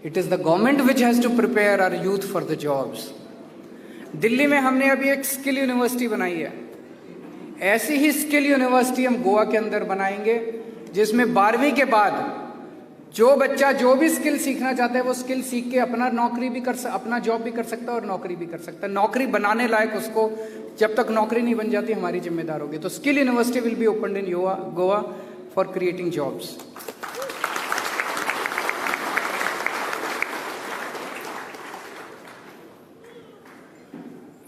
It is the government which has to prepare our youth for the jobs. Delhi में हमने अभी एक स्किल यूनिवर्सिटी बनाई है। ऐसी ही स्किल यूनिवर्सिटी हम गोवा के अंदर बनाएंगे, जिसमें 12वीं के बाद जो बच्चा जो भी स्किल सीखना चाहता है वो स्किल सीख के अपना अपना जॉब भी कर सकता है और नौकरी भी कर सकता है। नौकरी बनाने लायक उसको, जब तक नौकरी नहीं बन जाती हमारी जिम्मेदार होगी। तो skill university will be open in Goa for creating jobs.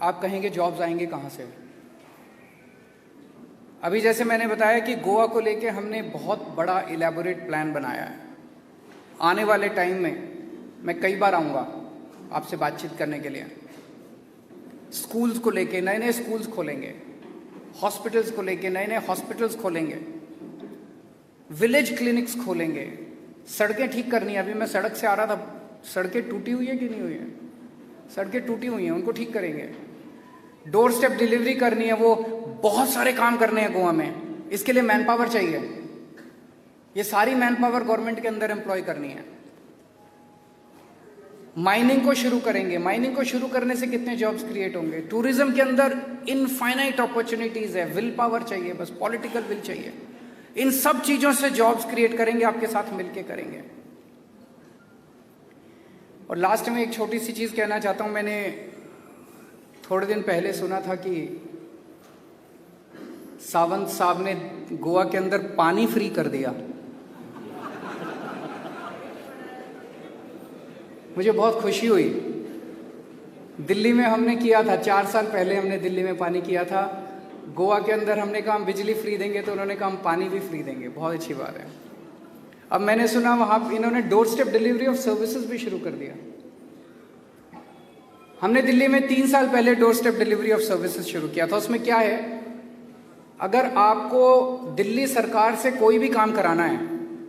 आप कहेंगे जॉब्स आएंगे कहां से? अभी जैसे मैंने बताया कि गोवा को लेके हमने बहुत बड़ा इलेबोरेट प्लान बनाया है। आने वाले टाइम में मैं कई बार आऊँगा आपसे बातचीत करने के लिए। स्कूल्स को लेके नए नए स्कूल्स खोलेंगे, हॉस्पिटल्स को लेके नए नए हॉस्पिटल्स खोलेंगे, विलेज क्लिनिक्स खोलेंगे, सड़कें ठीक करनी है। अभी मैं सड़क से आ रहा था, सड़कें टूटी हुई है कि नहीं हुई है? सड़कें टूटी हुई हैं, उनको ठीक करेंगे। डोर स्टेप डिलीवरी करनी है, वो बहुत सारे काम करने हैं गोवा में। इसके लिए मैन पावर चाहिए। ये सारी मैन पावर गवर्नमेंट के अंदर एम्प्लॉय करनी है। माइनिंग को शुरू करेंगे। माइनिंग को शुरू करने से कितने जॉब्स क्रिएट होंगे? टूरिज्म के अंदर इनफाइनाइट अपॉर्चुनिटीज है। विल पावर चाहिए, बस पॉलिटिकल विल चाहिए। इन सब चीजों से जॉब्स क्रिएट करेंगे, आपके साथ मिलकर करेंगे। और लास्ट में एक छोटी सी चीज कहना चाहता हूं। मैंने थोड़े दिन पहले सुना था कि सावंत साहब ने गोवा के अंदर पानी फ्री कर दिया। मुझे बहुत खुशी हुई। दिल्ली में हमने किया था, 4 साल पहले हमने दिल्ली में पानी किया था। गोवा के अंदर हमने कहा हम बिजली फ्री देंगे, तो उन्होंने कहा हम पानी भी फ्री देंगे। बहुत अच्छी बात है। अब मैंने सुना वहां इन्होंने door step delivery of services भी शुरू कर दिया। हमने दिल्ली में 3 साल पहले door step delivery of services शुरू किया था। उसमें क्या है, अगर आपको दिल्ली सरकार से कोई भी काम कराना है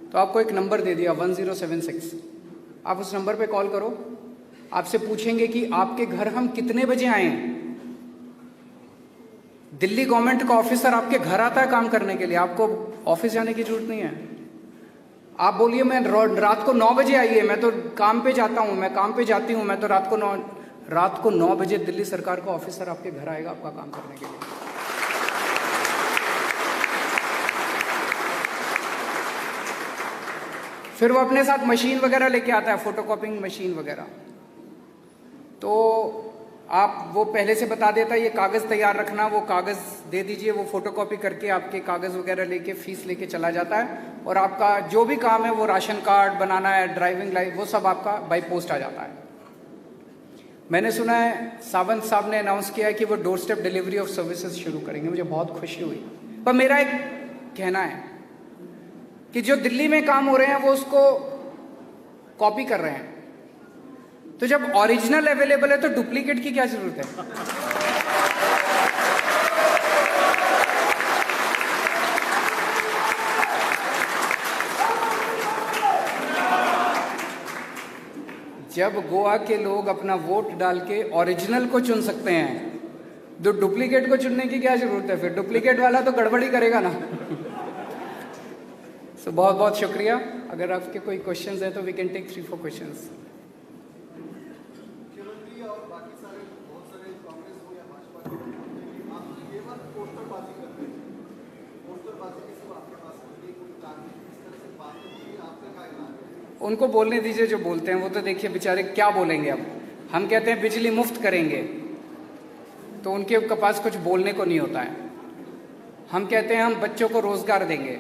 तो आपको एक नंबर दे दिया 1076। आप उस नंबर पे कॉल करो, आपसे पूछेंगे कि आपके घर हम कितने बजे आए। दिल्ली गवर्नमेंट का ऑफिसर आपके घर आता है काम करने के लिए, आपको ऑफिस जाने की जरूरत नहीं है। आप बोलिए मैं रात को 9 बजे आइए, मैं तो काम पे जाता हूँ, मैं काम पे जाती हूँ, मैं तो रात को 9 बजे दिल्ली सरकार का ऑफिसर आपके घर आएगा आपका काम करने के लिए। फिर वो अपने साथ मशीन वगैरह लेके आता है, फोटोकॉपिंग मशीन वगैरह। तो आप वो पहले से बता देता है ये कागज़ तैयार रखना, वो कागज़ दे दीजिए, वो फोटोकॉपी करके आपके कागज़ वगैरह लेके फीस लेके चला जाता है। और आपका जो भी काम है, वो राशन कार्ड बनाना है, ड्राइविंग लाइसेंस, वो सब आपका बाई पोस्ट आ जाता है। मैंने सुना है सावंत साहब ने अनाउंस किया है कि वो door step delivery of services शुरू करेंगे। मुझे बहुत खुशी हुई। पर मेरा एक कहना है कि जो दिल्ली में काम हो रहे हैं वो उसको कॉपी कर रहे हैं। तो जब ओरिजिनल अवेलेबल है तो डुप्लीकेट की क्या जरूरत है? जब गोवा के लोग अपना वोट डाल के ओरिजिनल को चुन सकते हैं तो डुप्लीकेट को चुनने की क्या जरूरत है? फिर डुप्लीकेट वाला तो गड़बड़ी करेगा ना। सो बहुत बहुत शुक्रिया। अगर आपके कोई क्वेश्चंस हैं तो वी कैन टेक 3-4 क्वेश्चंस। उनको बोलने दीजिए जो बोलते हैं, वो तो देखिए बेचारे क्या बोलेंगे। अब हम कहते हैं बिजली मुफ्त करेंगे तो उनके पास कुछ बोलने को नहीं होता है। हम कहते हैं हम बच्चों को रोजगार देंगे,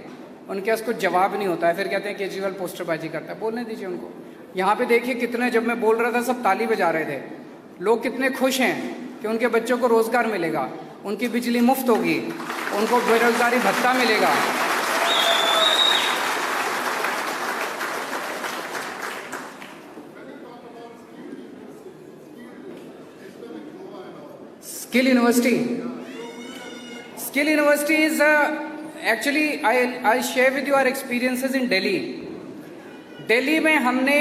उनके पास कुछ जवाब नहीं होता है। फिर कहते हैं केजरीवाल पोस्टरबाजी करता है। बोलने दीजिए उनको। यहाँ पे देखिए कितने, जब मैं बोल रहा था सब ताली बजा रहे थे। लोग कितने खुश हैं कि उनके बच्चों को रोजगार मिलेगा, उनकी बिजली मुफ्त होगी, उनको बेरोजगारी भत्ता मिलेगा। Skill University is actually I'll share with you our experiences in Delhi. Delhi में हमने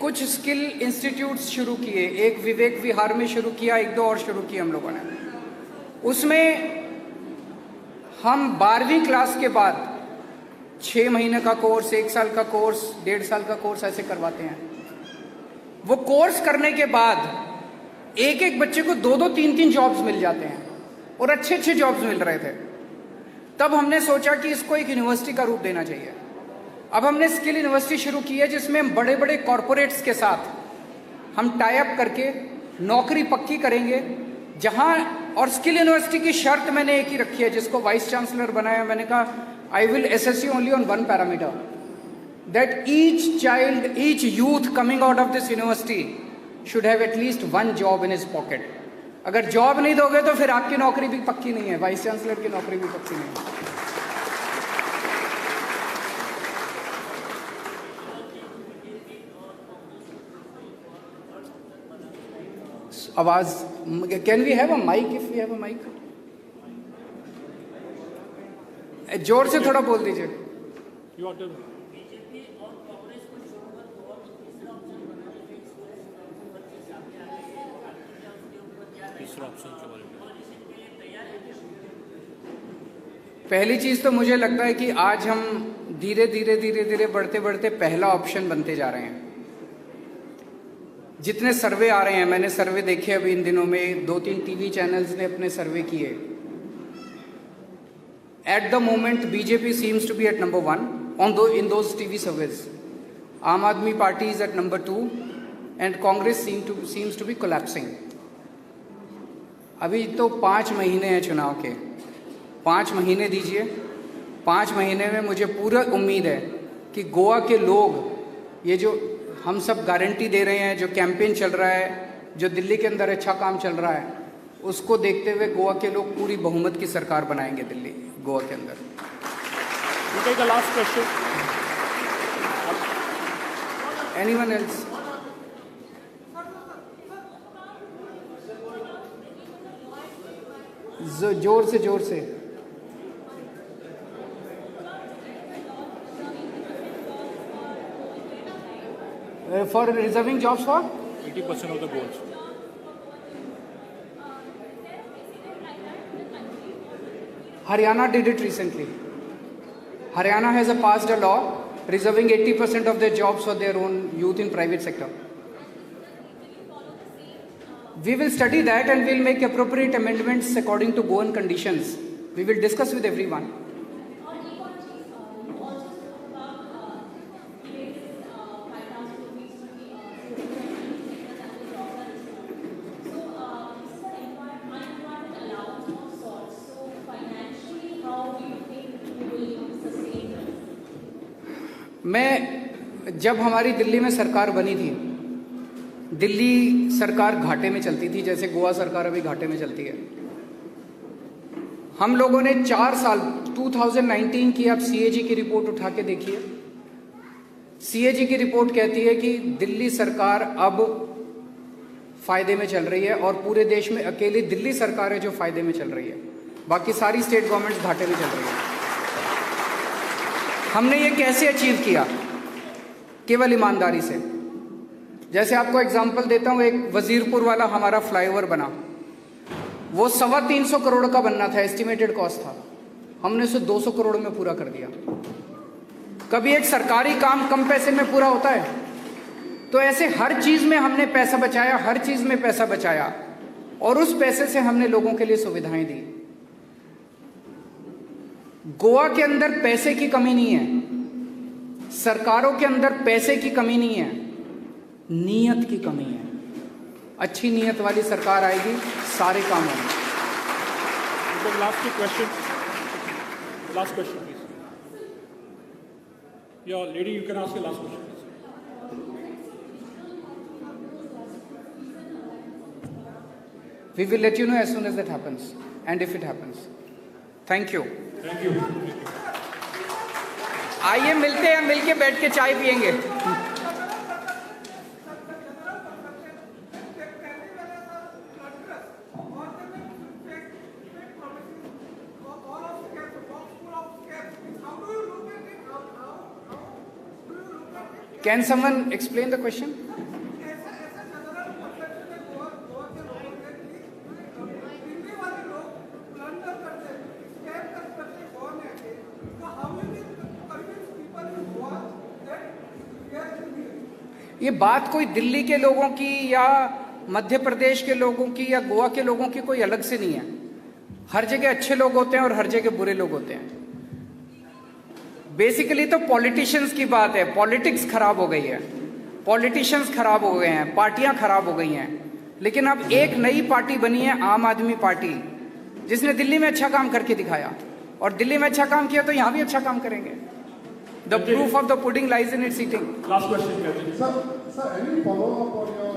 कुछ स्किल इंस्टीट्यूट्स शुरू किए। एक विवेक विहार में शुरू किया, 1-2 और शुरू किए हम लोगों ने। उसमें हम 12वीं क्लास के बाद 6 महीने का कोर्स, 1 साल का कोर्स, 1.5 साल का कोर्स ऐसे करवाते हैं। वो कोर्स करने के बाद एक एक बच्चे को 2-2, 3-3 जॉब्स मिल जाते हैं और अच्छे अच्छे जॉब्स मिल रहे थे। तब हमने सोचा कि इसको एक यूनिवर्सिटी का रूप देना चाहिए। अब हमने स्किल यूनिवर्सिटी शुरू की है जिसमें हम बड़े बड़े कॉरपोरेट्स के साथ हम टाई अप करके नौकरी पक्की करेंगे। जहां, और स्किल यूनिवर्सिटी की शर्त मैंने एक ही रखी है, जिसको वाइस चांसलर बनाया। मैंने कहा I will assess you only on 1 parameter, that each child, each youth coming out of this university should have at least 1 job in his pocket. अगर जॉब नहीं दोगे तो फिर आपकी नौकरी भी पक्की नहीं है, वाइस चांसलर की नौकरी भी पक्की नहीं है। आवाज, can we have a mic? If we have a mic, जोर से थोड़ा बोल दीजिए। पहली चीज तो मुझे लगता है कि आज हम धीरे धीरे बढ़ते बढ़ते पहला ऑप्शन बनते जा रहे हैं। जितने सर्वे आ रहे हैं, मैंने सर्वे देखे अभी इन दिनों में, 2-3 टीवी चैनल्स ने अपने सर्वे किए। At the moment BJP seems to be at number 1 in those TV surveys. Aam Aadmi Party is at number 2 and Congress seems to be collapsing. अभी तो 5 महीने हैं चुनाव के, 5 महीने दीजिए। 5 महीने में मुझे पूरा उम्मीद है कि गोवा के लोग, ये जो हम सब गारंटी दे रहे हैं, जो कैंपेन चल रहा है, जो दिल्ली के अंदर अच्छा काम चल रहा है, उसको देखते हुए गोवा के लोग पूरी बहुमत की सरकार बनाएंगे दिल्ली, गोवा के अंदर। Last question, anyone else? जोर से for reserving jobs for 80% of the goals. Haryana did it recently. Haryana has passed a law reserving 80% of their jobs for their own youth in private sector. We will study that and we'll make appropriate amendments according to Goan conditions. We will discuss with everyone. मैं, जब हमारी दिल्ली में सरकार बनी थी, दिल्ली सरकार घाटे में चलती थी, जैसे गोवा सरकार अभी घाटे में चलती है। हम लोगों ने 4 साल 2019 की आप सीएजी की रिपोर्ट उठा के देखिए। सीएजी की रिपोर्ट कहती है कि दिल्ली सरकार अब फायदे में चल रही है और पूरे देश में अकेली दिल्ली सरकार है जो फायदे में चल रही है, बाकी सारी स्टेट गवर्नमेंट्स घाटे में चल रही है। हमने ये कैसे अचीव किया? केवल ईमानदारी से। जैसे आपको एग्जांपल देता हूं, एक वजीरपुर वाला हमारा फ्लाईओवर बना, वो 325 करोड़ का बनना था, एस्टिमेटेड कॉस्ट था, हमने उसे 200 करोड़ में पूरा कर दिया। कभी एक सरकारी काम कम पैसे में पूरा होता है? तो ऐसे हर चीज में हमने पैसा बचाया, हर चीज में पैसा बचाया, और उस पैसे से हमने लोगों के लिए सुविधाएं दी। गोवा के अंदर पैसे की कमी नहीं है, सरकारों के अंदर पैसे की कमी नहीं है, नीयत की कमी है। अच्छी नीयत वाली सरकार आएगी, सारे काम होंगे। Last two question. Last question, please. Yeah, lady, you can ask your last question, please. We will let you know as soon as that happens, and if it happens. Thank you. Thank you. आइए मिलते हैं, मिलके बैठ के चाय पियेंगे। Can someone explain the question? ये बात कोई दिल्ली के लोगों की या मध्य प्रदेश के लोगों की या गोवा के लोगों की कोई अलग से नहीं है। हर जगह अच्छे लोग होते हैं और हर जगह बुरे लोग होते हैं। बेसिकली तो पॉलिटिशियंस की बात है, पॉलिटिक्स खराब हो गई है, पॉलिटिशियंस खराब हो गए हैं, पार्टियां खराब हो गई हैं। लेकिन अब एक नई पार्टी बनी है, आम आदमी पार्टी, जिसने दिल्ली में अच्छा काम करके दिखाया, और दिल्ली में अच्छा काम किया तो यहां भी अच्छा काम करेंगे। The proof of the pudding lies in its eating. Last question, Captain. Sir, any follow-up on your,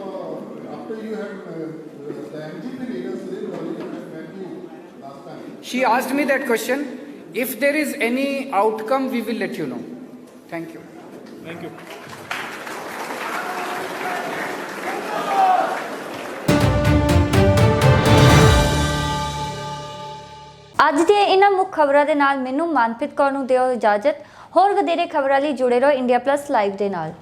after you had the MGP leaders met you last time? She asked me that question. If there is any outcome, we will let you know. Thank you. Thank you. ਅੱਜ ਦੀਆਂ ਇਹਨਾਂ ਮੁੱਖ ਖਬਰਾਂ ਦੇ ਨਾਲ ਮੈਨੂੰ ਮਨਪ੍ਰੀਤ ਕੌਰ ਨੂੰ ਦਿਓ ਇਜਾਜ਼ਤ। ਹੋਰ ਵਧੇਰੇ ਖਬਰਾਂ ਲਈ ਜੁੜੇ ਰਹੋ ਇੰਡੀਆ ਪਲੱਸ ਲਾਈਵ ਦੇ ਨਾਲ।